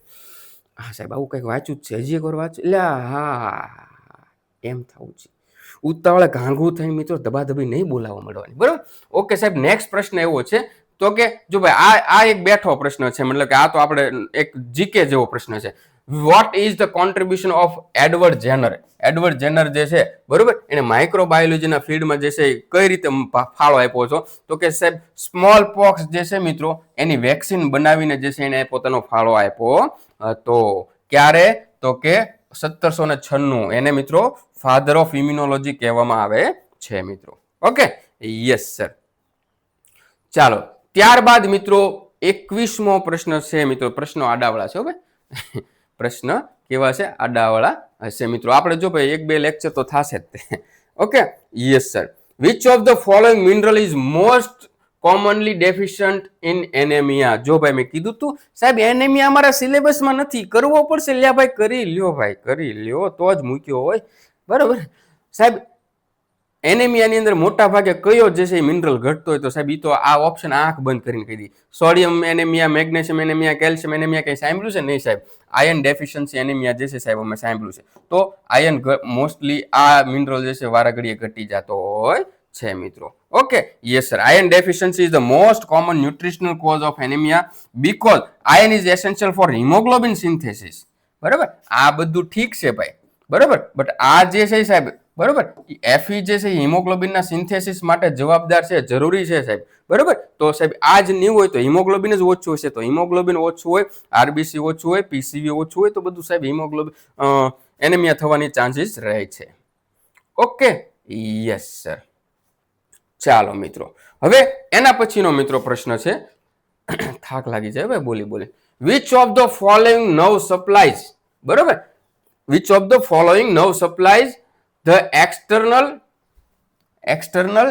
S1: હા સાહેબ આવું કંઈક વાંચ્યું જ છે, હજી એકવાર વાંચ. એટલે હા એમ થવું છે. ઉતાવળે ઘાંઘું થઈને મિત્રો ધબાધબી નહીં બોલાવવા મળવાની, બરોબર? ઓકે સાહેબ, નેક્સ્ટ પ્રશ્ન એવો છે તો કે જો ભાઈ આ એક બેઠો પ્રશ્ન છે, મતલબ કે આ તો આપણે એક જીકે જેવો પ્રશ્ન છે. Vote is the contribution of Edward Zener? Edward Zener જે છે, બરોબર, એને માઇક્રોબાયોલોજીના ફિલ્ડમાં જે છે કઈ રીતે ફાળો આપ્યો છો? તો કે સાહેબ સ્મોલ પોક્સ જે છે મિત્રો એની વેક્સિન બનાવીને જે છે એને પોતાનો ફાળો આપ્યો હતો. ક્યારે? તો કે 1796. એને મિત્રો ફાધર ઓફ ઇમ્યુનોલોજી કહેવામાં આવે છે મિત્રો. Okay, yes sir. ચાલો ત્યારબાદ મિત્રો 21મો પ્રશ્ન છે મિત્રો. પ્રશ્નો આડાવાળા છે ભાઈ, પ્રશ્ન કેવા છે? આડાવાળા હશે મિત્રો. આપણે જો ભાઈ એક બે લેક્ચર તો થશે જ. Okay, yes sir. Which of the following mineral is most commonly deficient in anaemia? જો ભાઈ મેં કીધું તું સાહેબ એનેમિયા અમારા સિલેબસમાં નથી, કરવો પડશે. લ્યા ભાઈ કરી લ્યો, ભાઈ કરી લ્યો તો જ મૂક્યો હોય, બરોબર સાહેબ. એનેમિયાની અંદર મોટા ભાગે કયો જે છે મિનરલ ઘટતો હોય તો સાહેબ ઈ તો આ ઓપ્શન આંખ બંધ કરીને કહી દી. Sodium anaemia, magnesium anaemia, calcium anaemia કઈ સાંભળ્યું છે? નહીં સાહેબ. આયર્ન ડેફિશિયન્સી એનેમિયા જે છે સાહેબ અમે સાંભળ્યું છે. તો આયર્ન મોસ્ટલી આ મિનરલ જે છે વારાઘડીએ ઘટી જતો હોય છે મિત્રો. Okay, yes sir. Iron deficiency is the most common nutritional cause of anaemia because iron is essential four haemoglobin synthesis. બરાબર, આ બધું ઠીક છે ભાઈ, બરાબર. બટ આ જે છે સાહેબ, બરોબર, એફઈ જે છે હિમોગ્લોબિનના સિન્થેસિસ માટે જવાબદાર છે, જરૂરી છે સાહેબ, બરોબર. તો સાહેબ આ જ નહીં હોય તો હિમોગ્લોબિન જ ઓછું હશે, તો હિમોગ્લોબિન ઓછું હોય, આરબીસી ઓછું હોય, પીસીવી ઓછું હોય તો બધું સાહેબ હિમોગ્લોબિન એનેમિયા થવાની ચાન્સીસ રહે છે. Okay, yes sir. ચાલો મિત્રો, હવે એના પછીનો મિત્રો પ્રશ્ન છે, થાક લાગી જાય ભાઈ બોલી. Which of the following nerve supplies, બરોબર, which of the following nerve supplies the external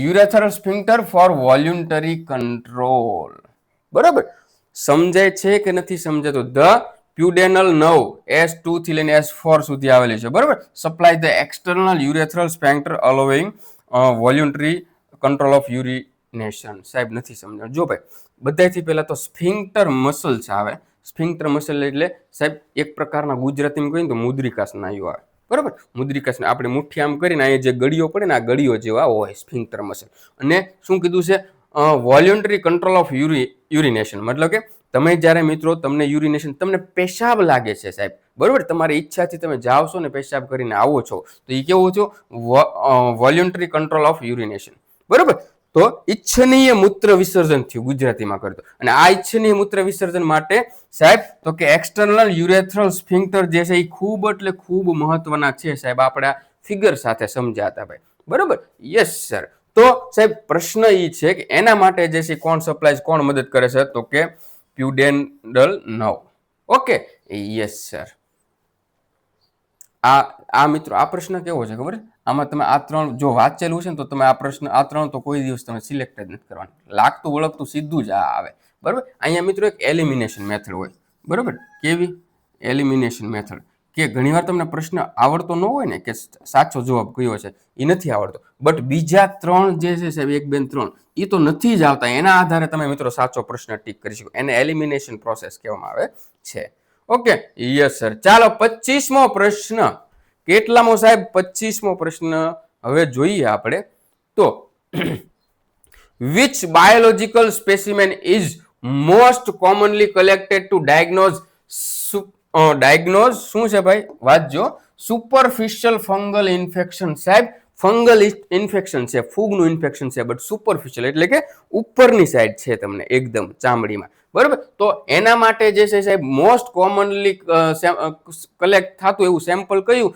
S1: urethral sphincter for voluntary control? બરાબર, સમજાય છે કે નથી સમજાતું? ધ પ્યુડેનલ નર્વ S2 થી લઈને S4 સુધી આવેલી છે, બરાબર. Supply the external urethral sphincter allowing voluntary control of urination. સાહેબ નથી સમજાતું. જો ભાઈ બધાથી પહેલા તો સ્ફિંક્ટર મસલ્સ આવે. સ્ફિંક્ટર મસલ એટલે સાહેબ એક પ્રકારના ગુજરાતીમાં કહીએ તો મુદ્રિકા સ્નાયુ આવે, બરાબર. મુદ્રિકા સ્નાયુ આપણે મુઠ્ઠી આમ કરીને અહીંયા જે ગળીઓ પડે ને આ ગળીઓ જેવા હોય સ્ફિંક્ટર મસલ. અને શું કીધું છે? વોલ્યુન્ટરી કંટ્રોલ ઓફ યુરિનેશન, મતલબ કે તમે જ્યારે મિત્રો તમને યુરિનેશન, તમને પેશાબ લાગે છે સાહેબ, બરોબર, તમારી ઈચ્છાથી તમે જાઓ છો ને પેશાબ કરીને આવો છો તો એ કેવું છો? વોલ્યુન્ટરી કંટ્રોલ ઓફ યુરિનેશન, બરોબર. તો ઈચ્છનીય મૂત્ર વિસર્જન થયું ગુજરાતીમાં કરતો. અને આ ઈચ્છનીય મૂત્ર વિસર્જન માટે સાહેબ તો કે એક્સટર્નલ યુરેથ્રલ સ્ફિંક્ટર જે છે એ ખૂબ એટલે ખૂબ મહત્વના છે સાહેબ. આપણે ફિગર સાથે સમજ્યા હતા ભાઈ, બરોબર. Yes sir. તો સાહેબ પ્રશ્ન એ છે કે એના માટે જે છે કોણ સપ્લાય, કોણ મદદ કરે છે? તો કે પ્યુડેન્ડલ નર્વ. Okay, yes sir. આ મિત્રો આ પ્રશ્ન કેવો છે ખબર? આમાં તમે આ ત્રણ જો વાંચેલું છે ને તો તમે આ પ્રશ્ન આ ત્રણ તો કોઈ દિવસ તમે સિલેક્ટ જ નથી કરવાનું. લાગતું વળગતું સીધું જ આ આવે, બરોબર. અહીંયા મિત્રો એક એલિમિનેશન મેથડ હોય, બરોબર. કેવી? Elimination method. કે ઘણીવાર તમને પ્રશ્ન આવડતો ન હોય ને કે સાચો જવાબ કયો છે એ નથી આવડતો, બટ બીજા ત્રણ જે છે સાહેબ 1 2 3 એ તો નથી જ આવતા. એના આધારે તમે મિત્રો સાચો પ્રશ્ન ટીક કરી શકો. એને એલિમિનેશન પ્રોસેસ કહેવામાં આવે છે. Okay, yes sir. ચાલો 25મો પ્રશ્ન. કેટલામો સાહેબ? 25મો પ્રશ્ન હવે જોઈએ આપણે તો which biological specimen is most commonly collected to diagnose diagnose શું છે ભાઈ, વાંચજો. Superficial fungal infection. સાહેબ ફંગલ ઇન્ફેક્શન છે, ફૂગનું ઇન્ફેક્શન છે, બટ સુપરફિશિયલ એટલે કે ઉપરની સાઈડ છે તમને એકદમ ચામડીમાં, બરોબર. તો એના માટે જે છે સાહેબ મોસ્ટ કોમનલી કલેક્ટ થતું એવું સેમ્પલ કયું,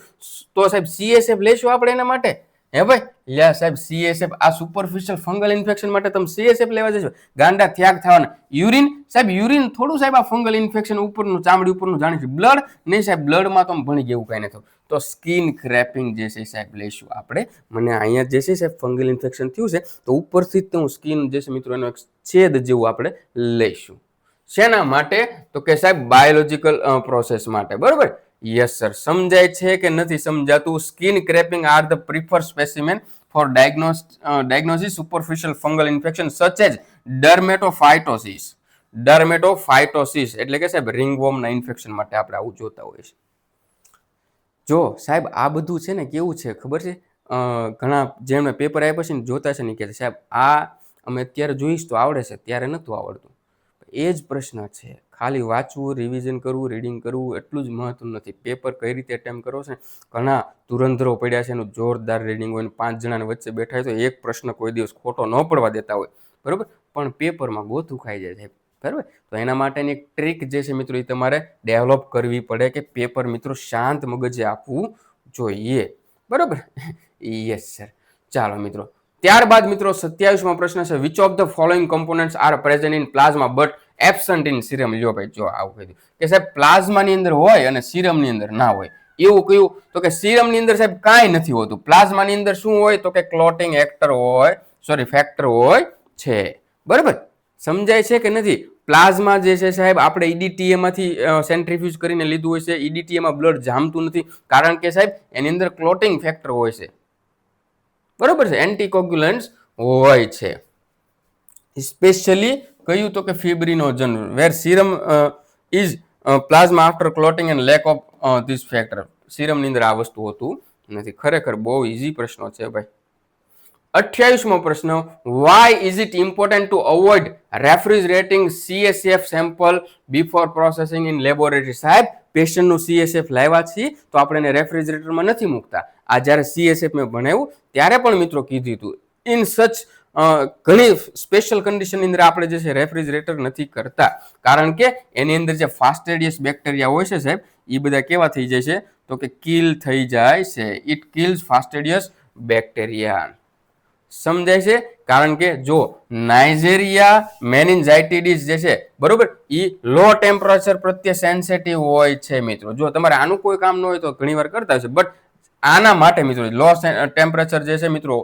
S1: તો સાહેબ CSF લેશું આપણે એના માટે. હે ભાઈ, યા સાહેબ CSF, આ સુપરફિશિયલ ફંગલ ઇન્ફેક્શન માટે તમે CSF લેવા જશો, ગાંડા થ્યાક થવાના. યુરિન, સાહેબ યુરિન થોડું સાહેબ આ ફંગલ ઇન્ફેક્શન ઉપરનું ચામડી ઉપરનું જાણીશું. બ્લડ નહીં સાહેબ, બ્લડમાં તો ભણી ગયું કઈ નથી. તો સ્કિન ક્રેપિંગ જે છે સાહેબ લેશું આપણે. મને અહીંયા જે છે સાહેબ ફંગલ ઇન્ફેક્શન થયું છે તો ઉપરથી જ હું સ્કિન જે છે મિત્રો એનો છેદ જેવું આપણે લઈશું. શેના માટે, તો કે સાહેબ બાયોલોજીકલ પ્રોસેસ માટે, બરોબર. યસ સર, સમજાય છે કે નથી સમજાતું? Skin scraping are the prefer specimen for diagnosis superficial fungal infection such as dermatophytosis. Dermatophytosis એટલે કે સાહેબ રિંગવોર્મના ઇન્ફેક્શન માટે આપણે આવું જોતા હોઈએ છીએ. જો સાહેબ આ બધું છે ને કેવું છે ખબર છે, ઘણા જેમને પેપર આપ્યા છે ને જોતા છે ને કે સાહેબ આ અમે અત્યારે જોઈશ તો આવડે છે, ત્યારે નહોતું આવડતું. એ જ પ્રશ્ન છે. ખાલી વાંચવું, રિવિઝન કરવું, રીડિંગ કરવું એટલું જ મહત્વનું નથી. પેપર કઈ રીતે અટેમ્પ કરો છે. ઘણા ધુરંધરો પડ્યા છે, એનું જોરદાર રીડિંગ હોય, 5 જણાને વચ્ચે બેઠા હોય તો એક પ્રશ્ન કોઈ દિવસ ખોટો ન પડવા દેતા હોય, બરોબર. પણ પેપરમાં ગોથું ખાઈ જાય છે, બરાબર. તો એના માટેની એક ટ્રીક જે છે મિત્રો એ તમારે ડેવલપ કરવી પડે કે પેપર મિત્રો શાંત મગજે આપવું જોઈએ, બરોબર. Yes sir. ચાલો મિત્રો, ત્યારબાદ મિત્રો 27મો પ્રશ્ન છે, which of the following components are present in plasma but absent in serum. લ્યો ભાઈ, જો આવું કીધું કે સાહેબ પ્લાઝમાની અંદર હોય અને સિરમની અંદર ના હોય. એવું કયું, તો કે સિરમની અંદર સાહેબ કાંઈ નથી હોતું. પ્લાઝમાની અંદર શું હોય, તો કે ક્લોટિંગ એક્ટર હોય, સોરી ફેક્ટર હોય છે, બરાબર. સમજાય છે કે નથી? પ્લાઝમા જે છે સાહેબ આપણે EDTA માંથી સેન્ટ્રીફ્યુઝ કરીને લીધું હોય છે. EDTA માં બ્લડ જામતું નથી કારણ કે સાહેબ એની અંદર ક્લોટિંગ ફેક્ટર હોય છે, બરોબર છે, એન્ટીકોગ્યુલન્ટ્સ હોય છે. સ્પેશિયલી કયું, તો કે fibrinogen where serum is plasma after clotting and lack of this factor. સીરમની અંદર આ વસ્તુ હોતું નથી. ખરેખર બહુ ઇઝી પ્રશ્નો છે ભાઈ. 28મો પ્રશ્ન, why is it important to avoid refrigerating CSF sample before processing in laboratory. સાહેબ પેશન્ટનું CSF લાવ્યા છીએ તો આપણે એને રેફ્રિજરેટરમાં નથી મૂકતા. આ જ્યારે CSF મેં ભણાવ્યું ત્યારે પણ મિત્રો કીધું હતું, ઇન સચ ઘણી સ્પેશિયલ કન્ડિશનની અંદર આપણે જે છે રેફ્રિજરેટર નથી કરતા, કારણ કે એની અંદર જે ફાસ્ટેડિયસ બેક્ટેરિયા હોય છે સાહેબ એ બધા કેવા થઈ જાય છે, તો કે કિલ થઈ જાય છે. It kills fastidious bacteria. સમજાય છે? કારણ કે જો નાઇજેરિયા મેનિન્જાઇટિડિસ જે છે, બરોબર, એ લો ટેમ્પરેચર પ્રત્યે સેન્સિટિવ હોય છે મિત્રો. જો તમારે આનું કોઈ કામ ન હોય તો ઘણીવાર કરતા હશે, બટ આના માટે મિત્રો લો ટેમ્પરેચર જે છે મિત્રો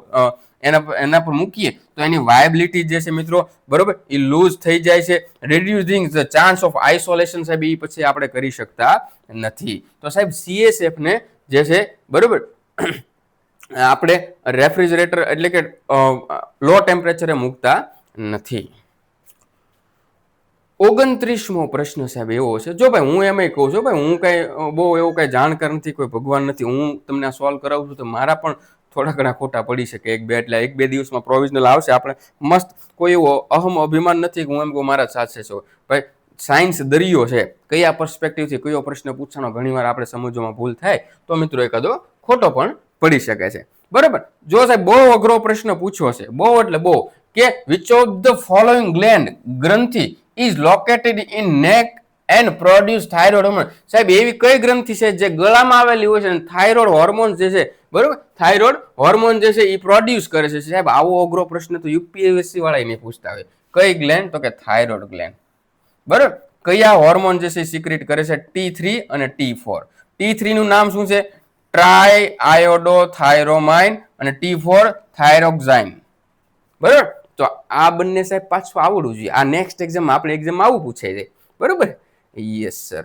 S1: એના પર મૂકીએ તો એની વાયબિલિટી જે છે મિત્રો, બરોબર, એ લૂઝ થઈ જાય છે. Reducing the chance of isolation સાહેબ એ પછી આપણે કરી શકતા નથી. તો સાહેબ CSF ને જે છે, બરોબર, આપણે રેફ્રિજરેટર એટલે કે લો ટેમ્પરેચરે મૂકતા નથી. 29મો પ્રશ્ન સાહેબ એવો છે, જો ભાઈ હું એમ કહું છું ભાઈ હું કઈ બહુ એવું કઈ જાણકાર નથી, કોઈ ભગવાન નથી, હું તમને આ સોલ્વ કરાવું છું તો મારા પણ થોડા ઘણા ખોટા પડી શકે એક બે દિવસમાં પ્રોવિઝનલ આવશે. આપણે મસ્ત કોઈ એવો અહમ અભિમાન નથી કે હું એમ કહું મારા સાથે છો. ભાઈ સાયન્સ દરિયો છે, કયા પર્સપેક્ટિવથી કયો પ્રશ્ન પૂછવાનો ઘણીવાર આપણે સમજવામાં ભૂલ થાય તો મિત્રો એકાદો ખોટો પણ પડી શકે છે, બરાબર. જો સાહેબ બહુ અઘરો પ્રશ્ન પૂછ્યો છે, બહુ એટલે બહુ, કે which of the following gland ગ્રંથિ is located in neck and produce thyroid hormone. સાહેબ એવી કઈ ગ્રંથિ છે જે ગળામાં આવેલી હોય છે અને થાઇરોઇડ હોર્મોન જે છે, બરોબર, થાઇરોઇડ હોર્મોન જે છે એ પ્રોડ્યુસ કરે છે. સાહેબ આવો અઘરો પ્રશ્ન તો UPSC વાળા નહીં પૂછતા હોય. કઈ ગ્લેન્ડ, તો કે થાઇરોઇડ ગ્લેન્ડ, બરોબર. કયા હોર્મોન જે છે સિક્રેટ કરે છે? T3 અને T4. T3 નું નામ શું છે? ટ્રાય આયોડોથાઇરોમાઇન અને T4 થાઇરોક્સાઇન, બરોબર. તો આ બંને સાહેબ પાછું આવડવું જોઈએ. આ નેક્સ્ટ એક્ઝામ આપણે એક્ઝામ આવું પૂછાય છે, બરોબર. Yes sir.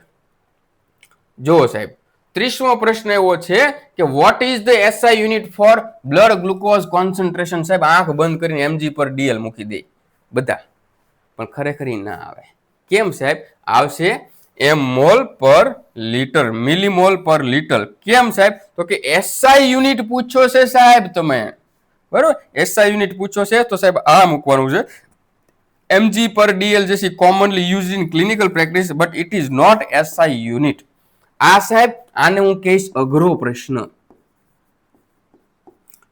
S1: જો સાહેબ 30મો પ્રશ્ન એવો છે કે what is the SI unit for blood glucose concentration. સાહેબ આંખ બંધ કરીને mg/dl મૂકી દે બધા, પણ ખરેખર ના આવે. કેમ સાહેબ? આવશે mol પર લીટર, મિલીમોલ પર લીટર. કેમ સાહેબ? તો કે SI યુનિટ પૂછો છે સાહેબ તમે, બરોબર. SI યુનિટ પૂછો છે તો સાહેબ આ મૂકવાનું છે. mg/dl જે છે commonly use in clinical practice but it is not SI unit. આ સાહેબ આને હું કહીશ અઘરો પ્રશ્ન.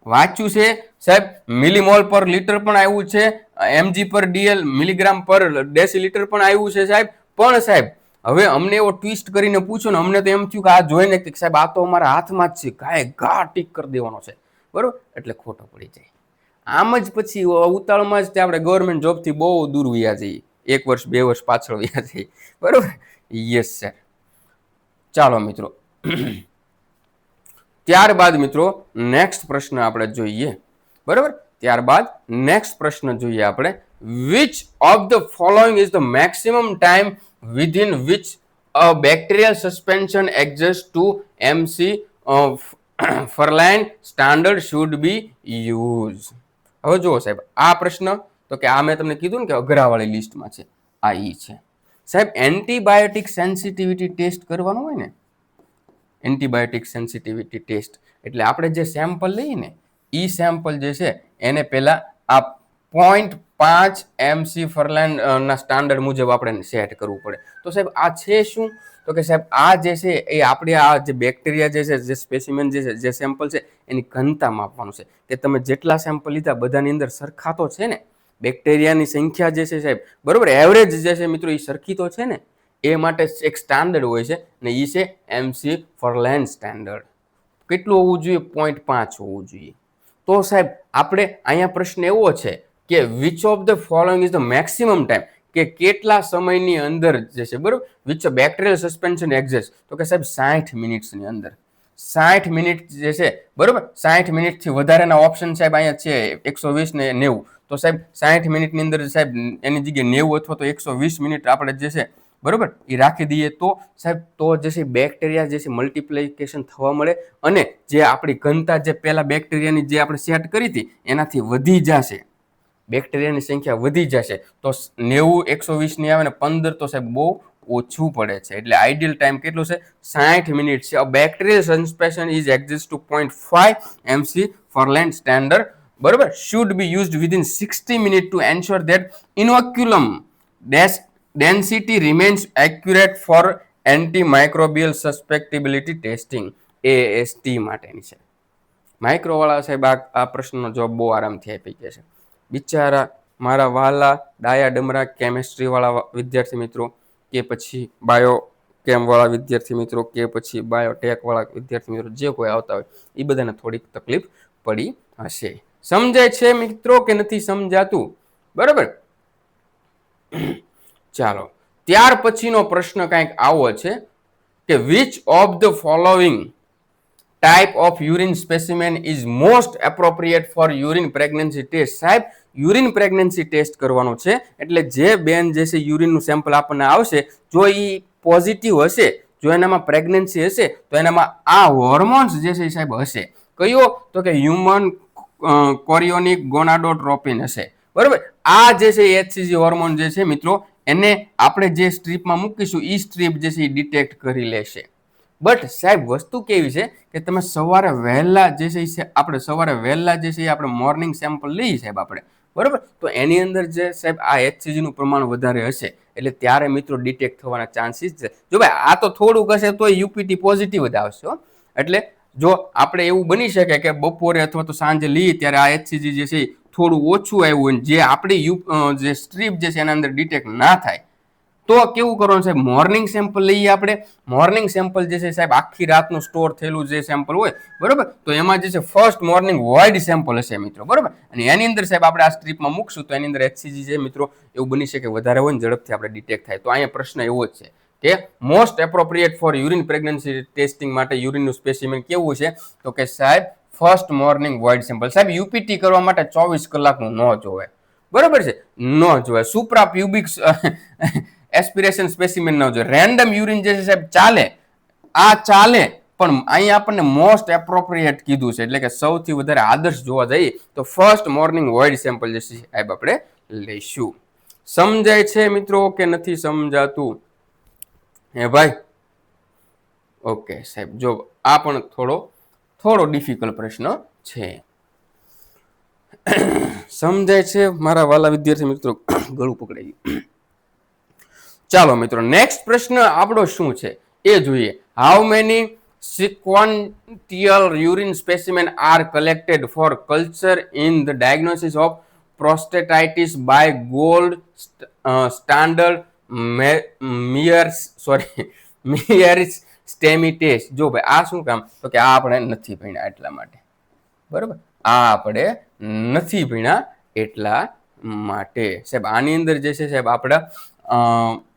S1: વાંચ્યું છે સાહેબ, મિલીમોલ પર લીટર પણ આવ્યું છે, mg પર dl મિલીગ્રામ પર ડેસીલીટર પણ આવ્યું છે સાહેબ. પણ સાહેબ હવે અમને એવો ટ્વિસ્ટ કરીને પૂછો ને, અમને તો એમ થયું કે આ જોઈને કે સાહેબ આ તો અમારા હાથમાં જ છે, ગાય ઘા ટીક કરી દેવાનો છે, બરોબર, એટલે ખોટો પડી જાય. આમ જ પછી ઉતાળમાં જ આપણે ગવર્મેન્ટ જોબથી બહુ દૂર વ્યા જઈએ, 1 વર્ષ 2 વર્ષ પાછળ વ્યા જઈએ, બરોબર. Yes sir. ચાલો મિત્રો, ત્યારબાદ મિત્રો નેક્સ્ટ પ્રશ્ન આપણે જોઈએ, બરોબર. ત્યારબાદ નેક્સ્ટ પ્રશ્ન જોઈએ આપણે, which of the following is the maximum time within which a bacterial suspension adjusts to MC Furlan standard should be used. હવે જુઓ સાહેબ, આ પ્રશ્ન તો કે આ મેં તમને કીધું ને કે અઘરાવાળી લિસ્ટમાં છે, આ ઈ છે સાહેબ. એન્ટીબાયોટિક સેન્સિટિવિટી ટેસ્ટ કરવાનું હોય ને, એન્ટીબાયોટિક સેન્સિટિવિટી ટેસ્ટ એટલે આપણે જે સેમ્પલ લઈએ ને, ઈ સેમ્પલ જે છે એને પહેલા આ 0.5 MC ફર્લેન્ડ ના સ્ટાન્ડર્ડ મુજબ આપણે સેટ કરવું પડે. તો સાહેબ આ છે શું? તો કે સાહેબ આ જે છે એ આપણે આ જે બેક્ટેરિયા જે છે, જે સ્પેસિમેન જે છે, જે સેમ્પલ છે એની ઘનતા માપવાનું છે. કે તમે જેટલા સેમ્પલ લીધા બધાની અંદર સરખા તો છે ને, બેક્ટેરિયાની સંખ્યા જે છે સાહેબ, બરોબર, એવરેજ જે છે મિત્રો એ સરખી તો છે ને, એ માટે એક સ્ટાન્ડર્ડ હોય છે ને, એ છે MC ફર્લેન્ડ સ્ટાન્ડર્ડ. કેટલું હોવું જોઈએ? 0.5 હોવું જોઈએ. તો સાહેબ આપણે અહીંયા પ્રશ્ન એવો છે કે which of the following is the maximum time, કે કેટલા સમયની અંદર જે છે, બરોબર, વિચ બેક્ટેરિયલ સસ્પેન્શન એક્ઝિસ્ટ, તો કે સાહેબ 60 મિનિટ્સની અંદર. 60 મિનિટ જે છે, બરોબર, 60 મિનિટથી વધારેના ઓપ્શન સાહેબ અહીંયા છે 120 ને 90. તો સાહેબ 60 મિનિટની અંદર સાહેબ એની જગ્યાએ 90 અથવા તો 120 મિનિટ આપણે જે છે, બરોબર, એ રાખી દઈએ તો સાહેબ તો જે છે બેક્ટેરિયા જે છે મલ્ટિપ્લિકેશન થવા મળે, અને જે આપણી ઘનતા જે પહેલા બેક્ટેરિયાની જે આપણે સેટ કરી હતી એનાથી વધી જશે, બેક્ટેરિયાની સંખ્યા વધી જશે. તો 90 120 ની આવે ને 15 તો સાહેબ બહુ ઓછું પડે છે. એટલે આઈડિયલ ટાઈમ કેટલો છે? 60 મિનિટ છે. Bacterial suspension is exist to 0.5 MC Farland standard, બરોબર, should be used within 60 minutes to ensure that inoculum density remains accurate for antimicrobial susceptibility testing, AST માટેની છે. માઇક્રોવાળા સાહેબ આ પ્રશ્નનો જવાબ બહુ આરામથી આપી ગયા છે. બિચારા મારા વાલા ડાયા ડમરા કેમેસ્ટ્રી વાળા વિદ્યાર્થી મિત્રો, કે પછી બાયો કેમ વાળા વિદ્યાર્થી મિત્રો, કે પછી બાયોટેક વાળા વિદ્યાર્થી મિત્રો, જે કોઈ આવતા હોય એ બધાને થોડીક તકલીફ પડી હશે. સમજાય છે મિત્રો કે નથી સમજાતું? બરાબર. ચાલો, ત્યાર પછીનો પ્રશ્ન કંઈક આવો છે કે which of the following type of urine specimen is most appropriate for urine pregnancy test. સાહેબ યુરિન પ્રેગ્નન્સી ટેસ્ટ કરવાનો છે, એટલે જે બેન જે છે યુરિનનું સેમ્પલ આપણને આવશે, જો એ પોઝિટિવ હશે, જો એનામાં પ્રેગ્નન્સી હશે, તો એનામાં આ હોર્મોન્સ જે છે સાહેબ હશે. કયો? તો કે હ્યુમન કોરિયોનિક ગોનાડોટ્રોપિન હશે, બરોબર. આ જે છે HCG હોર્મોન જે છે મિત્રો, એને આપણે જે સ્ટ્રીપમાં મૂકીશું એ સ્ટ્રીપ જે છે એ ડિટેક્ટ કરી લેશે. બટ સાહેબ વસ્તુ કેવી છે કે તમે સવારે વહેલા જે છે આપણે સવારે વહેલા જે છે આપણે મોર્નિંગ સેમ્પલ લઈએ સાહેબ આપણે, બરોબર, તો એની અંદર જે સાહેબ આ HCG નું પ્રમાણ વધારે હશે, એટલે ત્યારે મિત્રો ડિટેક્ટ થવાના ચાન્સીસ છે. જો ભાઈ આ તો થોડુંક હશે તો UPT પોઝિટિવ જ આવશે. એટલે જો આપણે એવું બની શકે કે બપોરે અથવા તો સાંજે લઈએ ત્યારે આ HCG જે છે થોડું ઓછું આવ્યું હોય, જે આપણી જે સ્ટ્રીપ જે છે એના અંદર ડિટેક્ટ ના થાય, તો કેવું કરવાનું સાહેબ? મોર્નિંગ સેમ્પલ લઈએ આપણે. મોર્નિંગ સેમ્પલ જે છે સાહેબ આખી રાતનું સ્ટોર થયેલું જે સેમ્પલ હોય, બરોબર, તો એમાં જે છે ફર્સ્ટ મોર્નિંગ વોઇડ સેમ્પલ હશે મિત્રો, બરોબર, અને એની અંદર સાહેબ આપણે આ સ્ટ્રીપમાં મૂકશું તો એની અંદર HCG છે મિત્રો એવું બની શકે વધારે હોય ને ઝડપથી આપણે ડિટેક્ટ થાય. તો અહીંયા પ્રશ્ન એવો જ છે કે most appropriate for urine pregnancy testing માટે યુરિનનું સ્પેસિમેન કેવું છે? તો કે સાહેબ ફર્સ્ટ મોર્નિંગ વોઇડ સેમ્પલ. સાહેબ UPT કરવા માટે 24 કલાકનું ન જોવે, બરોબર છે, ન જોવે. સુપ્રા પ્યુબિક એસ્પિરેશન સ્પેસિમેન ન જોઈએ. રેન્ડમ યુરિન જે છે સાહેબ ચાલે, આ ચાલે, પણ અહીંયા આપણને મોસ્ટ એપ્રોપ્રિએટ કીધું છે, એટલે કે સૌથી વધારે આદર્શ જોવા જઈએ તો ફર્સ્ટ મોર્નિંગ વોઇડ સેમ્પલ જે છે સાહેબ આપણે લઈશું. સમજાય છે મિત્રો કે નથી સમજાતું? હે ભાઈ? ઓકે સાહેબ, જો આ પણ થોડો ડિફિકલ્ટ પ્રશ્ન છે. સમજાય છે મારા વાલા વિદ્યાર્થી મિત્રો? ગળું પકડાઈ ગયું. ચાલો મિત્રો, નેક્સ્ટ પ્રશ્ન આપણો શું છે એ જોઈએ. How many sequential urine specimen are collected for culture in the diagnosis of prostatitis by gold standard Mears Mears STEMI test. જો ભાઈ આ શું કામ, તો કે આ આપણે નથી ભણ્યા એટલા માટે, બરોબર, આ આપણે નથી ભણ્યા એટલા માટે સાહેબ. આની અંદર જે છે સાહેબ આપણા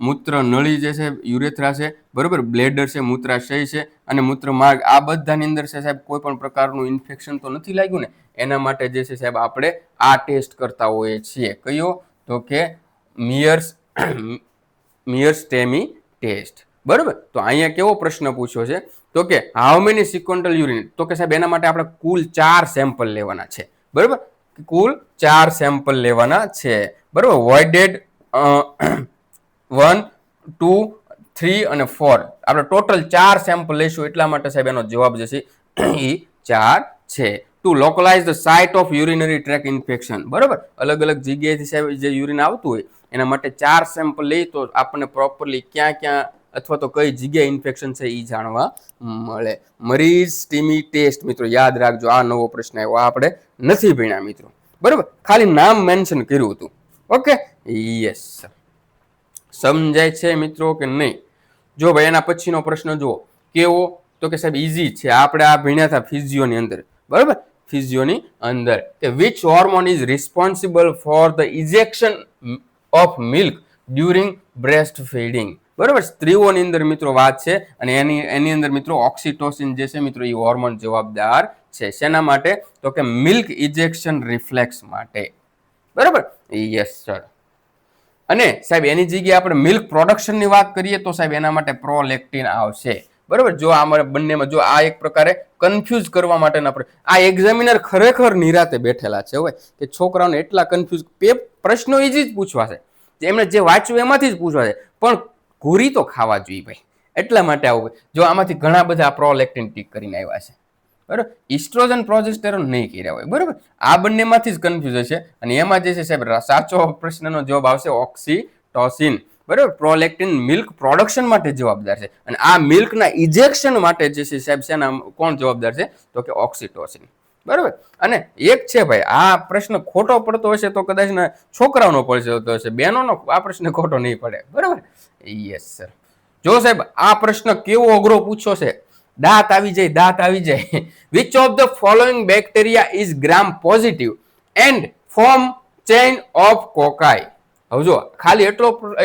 S1: મૂત્ર નળી જે છે યુરેથ્રા છે, બરોબર, બ્લેડર છે, મૂત્રાશય છે અને મૂત્ર માર્ગ, આ બધાની અંદર છે સાહેબ કોઈ પણ પ્રકારનું ઇન્ફેક્શન તો નથી લાગ્યું ને, એના માટે જે છે સાહેબ આપણે આ ટેસ્ટ કરતા હોઈએ છીએ. કયો, તો કે મિયર્સ સ્ટેમી ટેસ્ટ, બરોબર. તો અહીંયા કેવો પ્રશ્ન પૂછ્યો છે, તો કે હાઉ મેની સિક્વન્ટલ યુરિન, તો કે સાહેબ એના માટે આપણે કુલ 4 સેમ્પલ લેવાના છે, બરોબર, કુલ 4 સેમ્પલ લેવાના છે, બરોબર. વોઇડેડ 1, 2, 3 અને 4, આપણે ટોટલ 4 સેમ્પલ લઈશું, એટલા માટે સાહેબ એનો જવાબ જે છે એ 4 છે. To localize the site of urinary tract infection, બરોબર, અલગ અલગ જગ્યાએથી સાહેબ જે યુરિન આવતું હોય એના માટે 4 સેમ્પલ લઈ તો આપણને પ્રોપરલી ક્યાં ક્યાં અથવા તો કઈ જગ્યાએ ઇન્ફેક્શન છે એ જાણવા મળે. મરીઝ સ્ટીમી ટેસ્ટ, મિત્રો યાદ રાખજો, આ નવો પ્રશ્ન આવ્યો, આ આપણે નથી ભણ્યા મિત્રો, બરોબર, ખાલી નામ મેન્શન કર્યું હતું. ઓકે, યસ, સમજાય છે મિત્રો કે નહીં? જો ભાઈ એના પછીનો પ્રશ્ન જુઓ કેવો, તો કે સાહેબ ઈઝી છે, આપણે આ ભણ્યા હતા ફિઝિયોની અંદર, બરોબર, ફિઝિયોની અંદર, કે which hormone is responsible for the ejection of milk during breast feeding, બરોબર. સ્ત્રીઓની અંદર મિત્રો વાત છે અને એની અંદર મિત્રો ઓક્સિટોસિન જે છે મિત્રો એ હોર્મોન જવાબદાર છે. શેના માટે, તો કે મિલ્ક ઇજેક્શન રિફ્લેક્સ માટે, બરોબર, યસ સર. અને સાહેબ એની જગ્યાએ આપણે મિલ્ક પ્રોડક્શનની વાત કરીએ તો સાહેબ એના માટે પ્રોલેક્ટિન આવશે, બરોબર. જો આમાં બંનેમાં જો આ એક પ્રકારે કન્ફ્યુઝ કરવા માટેના આ એક્ઝામિનર ખરેખર નિરાતે બેઠેલા છે હોય કે છોકરાઓને એટલા કન્ફ્યુઝ, પ્રશ્નો ઈજી જ પૂછવા છે, એમને જે વાંચ્યું એમાંથી જ પૂછવા છે, પણ ઘૂરી તો ખાવા જોઈએ ભાઈ, એટલા માટે આવું. જો આમાંથી ઘણા બધા પ્રોલેક્ટિન ટીક કરીને આવ્યા છે, બરોબર, ઇસ્ટ્રોજન પ્રોજેસ્ટેરોન નહીં કર્યા હોય, બરોબર, આ બંનેમાંથી જ કન્ફ્યુઝ છે. અને એમાં જે છે સાહેબ સાચો પ્રશ્નનો જવાબ આવશે ઓક્સિટોસિન, બરોબર. પ્રોલેક્ટિન મિલ્ક પ્રોડક્શન માટે જવાબદાર છે અને આ મિલ્કના ઇજેક્શન માટે જે છે સાહેબ શેના કોણ જવાબદાર છે, તો કે ઓક્સિટોસિન, બરોબર. અને એક છે ભાઈ, આ પ્રશ્ન ખોટો પડતો હશે તો કદાચ ને છોકરાઓનો પડતો હશે, બહેનોનો આ પ્રશ્ન ખોટો નહીં પડે, બરોબર, યસ સર. જો સાહેબ આ પ્રશ્ન કેવો અઘરો પૂછ્યો છે, દાંત આવી જાય, દાંત આવી જાય. Which of the following bacteria is Gram positive and form chain of cocci. હવે જો ખાલી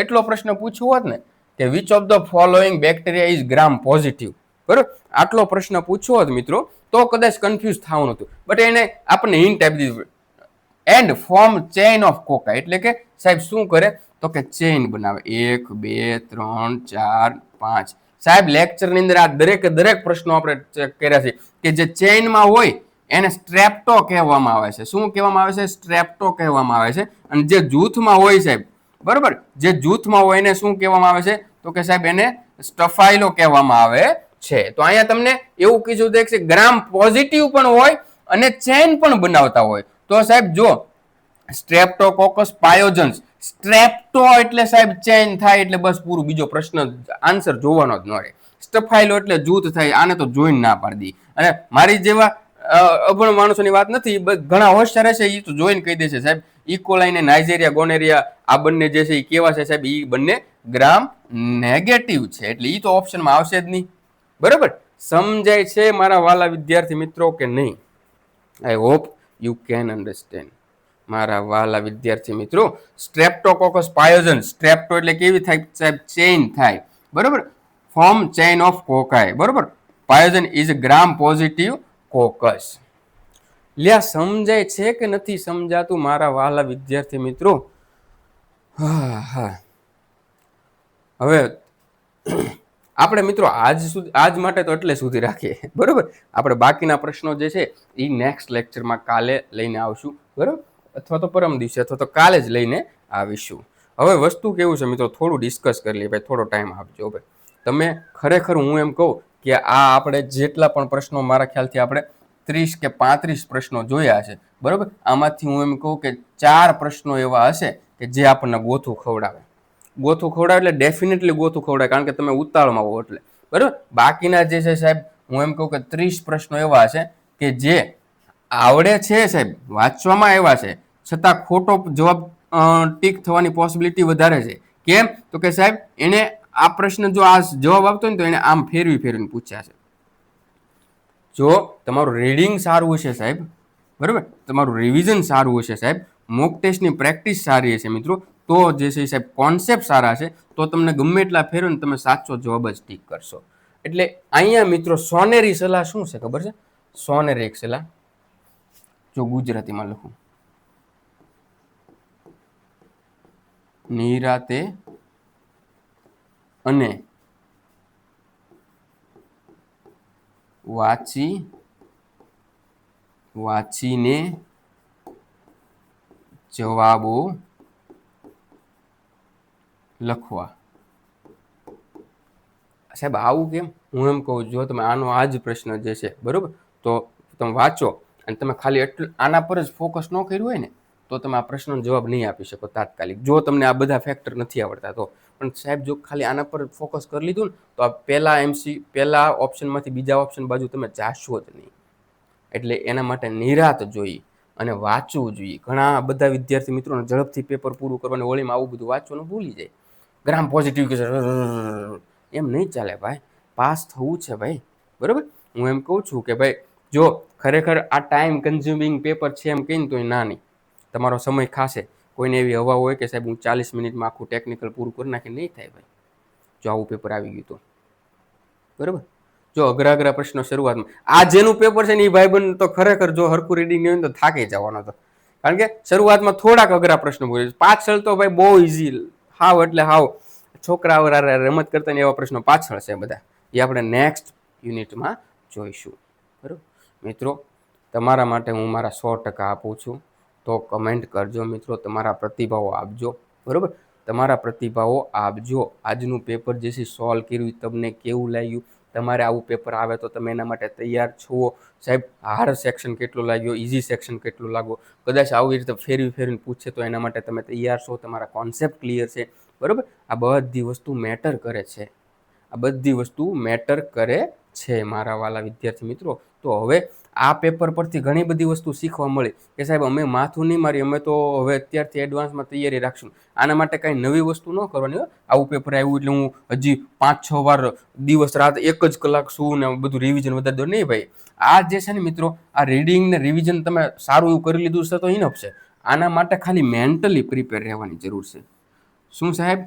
S1: એટલો પ્રશ્ન પૂછ્યો હોત ને કે which of the following bacteria is Gram positive, બરોબર, આટલો પ્રશ્ન પૂછ્યો હોત મિત્રો તો કદાચ કન્ફ્યુઝ થવાનું હતું, બટ એને આપણને હિન્ટ આપી દીધું એન્ડ ફોર્મ ચેઇન ઓફ કોકાઈ, એટલે કે સાહેબ શું કરે, તો કે ચેઇન બનાવે, 1, 2, 3, 4, 5. સાહેબ લેક્ચરની અંદર આ દરેક પ્રશ્નો આપણે ચેક કર્યા છે કે જે ચેઇનમાં હોય એને સ્ટ્રેપ્ટો કહેવામાં આવે છે. શું કહેવામાં આવે છે? સ્ટ્રેપ્ટો કહેવામાં આવે છે. અને જે જૂથમાં હોય સાહેબ, બરોબર, જે જૂથમાં હોય એને શું કહેવામાં આવે છે, તો કે સાહેબ એને સ્ટફાઇલો કહેવામાં આવે છે. તો અહીંયા તમને એવું કીધું છે કે ગ્રામ પોઝિટિવ પણ હોય અને ચેઇન પણ બનાવતા હોય. તો સાહેબ જો સ્ટ્રેપ્ટોકોકસ પાયોજન્સ, સ્ટ્રેપ્ટો એટલે સાહેબ ચેઇન થાય એટલે બસ પૂરું, બીજો પ્રશ્ન આન્સર જોવાનો જ ન રહે. સ્ટફાઇલો એટલે જૂથ થાય, આને તો જોઈને ના પાડી. અને મારી જેવા અભણ માણસોની વાત નથી, ઘણા હોશિયાર હશે એ તો જોઈને કહી દેશે સાહેબ ઇકોલાઈ ને નાઇજેરિયા ગોનેરિયા આ બંને જે છે એ કેવા છે સાહેબ, એ બંને ગ્રામ નેગેટિવ છે, એટલે એ તો ઓપ્શનમાં આવશે જ નહીં, બરોબર. સમજાય છે મારા વાલા વિદ્યાર્થી મિત્રો કે નહીં? I hope you can understand મારા વાલા વિદ્યાર્થી મિત્રો. સ્ટ્રેપ્ટોકોકસ પાયોજન, સ્ટ્રેપ્ટો એટલે કેવી થાય સાહેબ, ચેઇન થાય, બરોબર, ફોર્મ ચેઇન ઓફ કોકાઈ, બરોબર. પાયોજન ઇઝ ગ્રામ પોઝિટિવ કોકસ. લ્યા સમજાય છે કે નથી સમજાતું મારા વાલા વિદ્યાર્થી મિત્રો? હા, હવે આપણે મિત્રો આજ માટે તો એટલે સુધી રાખીએ, બરોબર. આપણે બાકીના પ્રશ્નો જે છે એ નેક્સ્ટ લેક્ચરમાં કાલે લઈને આવશું, બરોબર, અથવા તો પરમ દિવસે અથવા તો કાલે જ લઈને આવીશું. હવે વસ્તુ કેવું છે મિત્રો, થોડું ડિસ્કસ કરી લઈએ ભાઈ, થોડો ટાઈમ આપજો ભાઈ. તમે ખરેખર હું એમ કહું કે આ આપણે જેટલા પણ પ્રશ્નો મારા ખ્યાલથી આપણે 30 કે 35 પ્રશ્નો જોયા છે, બરોબર. આમાંથી હું એમ કહું કે 4 પ્રશ્નો એવા હશે કે જે આપણને ગોથું ખવડાવે એટલે ડેફિનેટલી ગોથું ખવડાવે, કારણ કે તમે ઉતાળમાં હો એટલે. બરાબર. બાકીના જે છે સાહેબ, હું એમ કહું કે 30 પ્રશ્નો એવા છે કે જે આવડે છે સાહેબ, વાંચવામાં આવ્યા છે, છતાં ખોટો જવાબ ટીક થવાની પોસિબિલિટી વધારે છે. કેમ? તો કે સાહેબ એને આ પ્રશ્ન જો આ જવાબ આપતો ને તો એને આમ ફેરવી ફેરવીને પૂછ્યા છે. જો તમારું રીડિંગ સારું હશે સાહેબ, બરાબર, તમારું રિવિઝન સારું હશે સાહેબ, મોક ટેસ્ટની પ્રેક્ટિસ સારી હશે મિત્રો, તો જે છે સાહેબ કોન્સેપ્ટ સારા છે, તો તમને ગમે એટલા ફેરો ને તમે સાચો જવાબ જ ટીક કરશો. એટલે અહીંયા મિત્રો સોનેરી સલાહ શું છે ખબર છે? સોનેરી એક સલાહ જો ગુજરાતીમાં લખું, નિરાતે અને વાંચીને જવાબો લખવા. સાહેબ આવું કેમ? હું એમ કહું, જો તમે આનો આ જ પ્રશ્ન જે છે બરોબર, તો તમે વાંચો અને તમે ખાલી એટલું આના પર જ ફોકસ ન કર્યું હોય ને તો તમે આ પ્રશ્નનો જવાબ નહીં આપી શકો તાત્કાલિક, જો તમને આ બધા ફેક્ટર નથી આવડતા તો. પણ સાહેબ જો ખાલી આના પર ફોકસ કરી લીધું ને તો આ પહેલા ઓપ્શનમાંથી બીજા ઓપ્શન બાજુ તમે જાશો જ નહીં. એટલે એના માટે નિરાત જોઈએ અને વાંચવું જોઈએ. ઘણા બધા વિદ્યાર્થી મિત્રોને ઝડપથી પેપર પૂરું કરવાની હોળીમાં આવું બધું વાંચવાનું ભૂલી જાય. ગ્રામ પોઝિટિવ કે એમ નહીં ચાલે ભાઈ, પાસ થવું છે ભાઈ, બરાબર. હું એમ કહું છું કે ભાઈ જો ખરેખર આ ટાઈમ કન્ઝ્યુમિંગ પેપર છે એમ કહીને તો ના નહીં, તમારો સમય ખાશે. કોઈને એવી હવા હોય કે સાહેબ હું 40 મિનિટમાં આખું ટેકનિકલ પૂરું કરી નાખી, નહીં થાય ભાઈ જો આવું પેપર આવી ગયું તો, બરાબર. જો અઘરા પ્રશ્નો શરૂઆતમાં, આ જેનું પેપર છે ને એ ભાઈબંધ તો ખરેખર જો હરખું રીડિંગ નહીં હોય તો થાકી જવાનો હતો. કારણ કે શરૂઆતમાં થોડાક અઘરા પ્રશ્નો બોલે, પાછળ તો ભાઈ બહુ ઇઝી, હાવ એટલે હાવ છોકરાઓ રમત કરતા એવા પ્રશ્નો પાછળ છે બધા. એ આપણે નેક્સ્ટ યુનિટમાં જોઈશું. બરાબર મિત્રો, તમારા માટે હું મારા 100% આપું છું, તો કમેન્ટ કરજો મિત્રો, તમારા પ્રતિભાવો આપજો. બરાબર, તમારા પ્રતિભાવો આપજો. આજનું પેપર જે છે સોલ્વ કર્યું તમને કેવું લાગ્યું? તમારે આવું પેપર આવે તો તમે એના માટે તૈયાર છો સાહેબ? હાર્ડ સેક્શન કેટલું લાગ્યો, ઇઝી સેક્શન કેટલું લાગ્યો? કદાચ આવી રીતે ફેરવીને પૂછે તો એના માટે તમે તૈયાર છો? તમારા કોન્સેપ્ટ ક્લિયર છે? બરાબર, આ બધી વસ્તુ મેટર કરે છે, આ બધી વસ્તુ મેટર કરે છે મારા વાલા વિદ્યાર્થી મિત્રો. તો હવે આ પેપર પરથી ઘણી બધી વસ્તુ શીખવા મળી કે સાહેબ અમે માથું નહીં મારી, અમે તો હવે અત્યારથી એડવાન્સમાં તૈયારી રાખશું. આના માટે કાંઈ નવી વસ્તુ ન કરવાની હોય. આવું પેપર આવ્યું એટલે હું હજી 5-6 વાર દિવસ રાત 1 જ કલાક શું ને બધું રિવિઝન વધારી દો, નહીં ભાઈ. આ જે છે ને મિત્રો, આ રીડિંગ ને રિવિઝન તમે સારું એવું કરી લીધું છે તો ઇનફ છે. આના માટે ખાલી મેન્ટલી પ્રિપેર રહેવાની જરૂર છે. શું સાહેબ?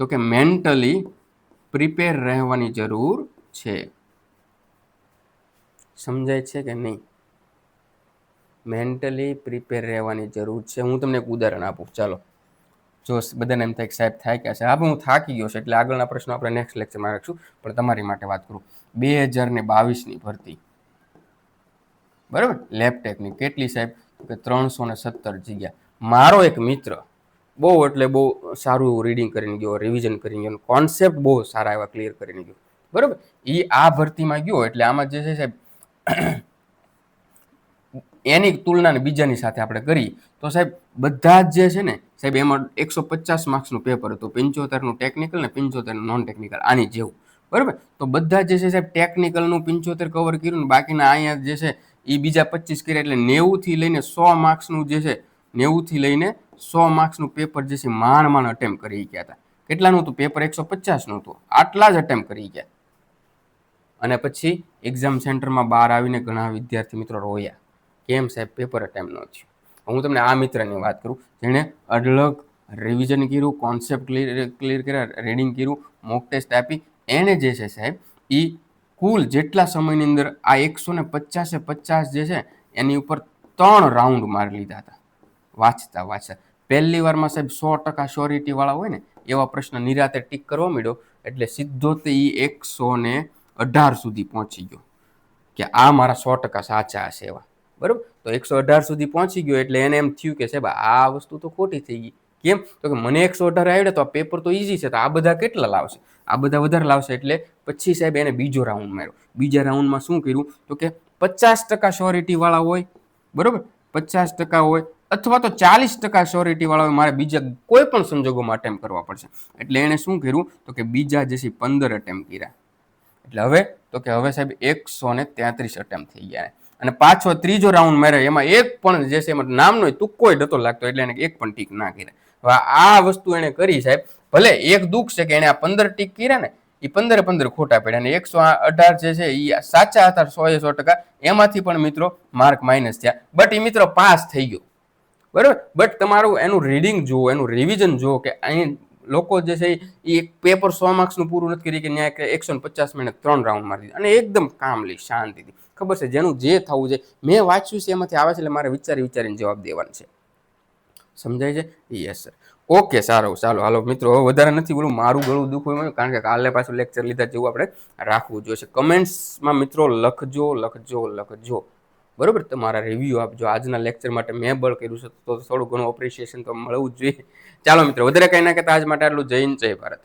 S1: તો કે મેન્ટલી પ્રિપેર રહેવાની જરૂર છે. સમજાય છે કે નહીં? મેન્ટલી પ્રિપેર રહેવાની જરૂર છે. હું તમને એક ઉદાહરણ આપું, ચાલો. જો બધાને એમ થાય કે સાહેબ થાક્યા છે, હા હું થાકી ગયો છે એટલે આગળના પ્રશ્નો આપણે નેક્સ્ટ લેક્ચરમાં રાખશું. પણ તમારી માટે વાત કરું, 2022ની ભરતી, બરાબર, લેબ ટેકની કેટલી સાહેબ? કે 317 જગ્યા. મારો એક મિત્ર બહુ એટલે બહુ સારું એવું રીડિંગ કરીને ગયો, રિવિઝન કરીને ગયો, કોન્સેપ્ટ બહુ સારા એવા ક્લિયર કરીને ગયો, બરાબર. એ આ ભરતીમાં ગયો એટલે આમાં જે છે સાહેબ એની તુલનાને બીજાની સાથે આપણે કરી તો સાહેબ બધા જ જે છે ને સાહેબ એમાં 150 માર્ક્સનું પેપર હતું, 75નું ટેકનિકલ ને 75નું નોન ટેકનિકલ, આની જેવું, બરાબર. તો બધા જે છે સાહેબ ટેકનિકલનું 75 કવર કર્યું ને બાકીના અહીંયા જે છે એ બીજા 25 કર્યા, એટલે 90થી લઈને 100 માર્ક્સનું જે છે 90થી લઈને 100 માર્ક્સનું પેપર જે છે માંડ અટેમ્પ કરી ગયા હતા. કેટલાનું હતું પેપર? 150નું હતું. આટલા જ અટેમ્પ કરી ગયા. અને પછી એક્ઝામ સેન્ટરમાં બહાર આવીને ઘણા વિદ્યાર્થી મિત્રો રોયા, કેમ સાહેબ પેપર અટેમ્પ ન થયું. હું તમને આ મિત્રની વાત કરું જેણે અઢળક રિવિઝન કર્યું, કોન્સેપ્ટ ક્લિયર કર્યા, રીડિંગ કર્યું, મોક ટેસ્ટ આપી. એને જે છે સાહેબ એ કુલ જેટલા સમયની અંદર આ 150 જે છે એની ઉપર 3 રાઉન્ડ મારી લીધા હતા વાંચતા. પહેલી વારમાં સાહેબ 100% શ્યોરિટી વાળા હોય ને એવા પ્રશ્ન નિરાતે ટીક કરવા માંડ્યો એટલે સીધો તે 118 સુધી પહોંચી ગયો કે આ મારા 100% સાચા હશે એવા, બરાબર. તો 118 સુધી પહોંચી ગયો એટલે એને એમ થયું કે સાહેબ આ વસ્તુ તો ખોટી થઈ ગઈ. કેમ? તો કે મને 118 આવડે તો આ પેપર તો ઇઝી છે, તો આ બધા કેટલા લાવશે? આ બધા વધારે લાવશે. એટલે પછી સાહેબ એને બીજો રાઉન્ડ માર્યો. બીજા રાઉન્ડમાં શું કર્યું? તો કે 50% શ્યોરિટી વાળા હોય, બરાબર, 50% હોય અથવા તો 40% શ્યોરિટી વાળા હોય, મારે બીજા કોઈ પણ સંજોગોમાં અટેમ્પ કરવા પડશે. એટલે એણે શું કર્યું? તો કે બીજા જે છે 15 અટેમ્પ કર્યા. એટલે હવે તો કે હવે સાહેબ 133 અટેમ્પ થઈ ગયા અને પાછો ત્રીજો રાઉન્ડ માર્યો એમાં એક પણ જે છે એમાં નામનો તુક્કો નતો લાગતો એટલે એને એક પણ ટીક ના કરી. હવે આ વસ્તુ એને કરી સાહેબ, ભલે એક દુઃખ છે કે એને આ 15 ટીક કર્યા ને એ 15 ખોટા પડ્યા અને 118 જે છે એ સાચા હતા 100% એમાંથી પણ મિત્રો માર્ક માઇનસ થયા. બટ એ મિત્રો પાસ થઈ ગયો બરાબર. બટ તમારું એનું રીડિંગ જુઓ, એનું રિવિઝન જુઓ કે અહીં લોકો જે છે એ પેપર 100 માર્ક્સનું પૂરું નથી કરી કે ત્યાં 150 મિનિટ 3 રાઉન્ડ મારી અને એકદમ કામલી શાંતિથી ખબર છે જેનું જે થવું છે મેં વાંચ્યું છે એમાંથી આવે છે એટલે મારે વિચારીને જવાબ દેવાનો છે. સમજાય છે? Yes sir. ઓકે સારું, ચાલો હાલો મિત્રો હવે વધારે નથી બોલું, મારું ગળું દુખવું કારણ કે કાલે પાછું લેક્ચર લીધા જેવું આપણે રાખવું જોઈશે. કમેન્ટ્સમાં મિત્રો લખજો બરોબર, તમારા રિવ્યૂ આપજો. આજના લેક્ચર માટે મેં બળ કર્યું છે તો થોડું ઘણું એપ્રિસિએશન તો મળવું જ જોઈએ. ચાલો મિત્રો વધારે કંઈ ના કહેતા આજ માટે આટલું. જય હિન્દ, જય ભારત.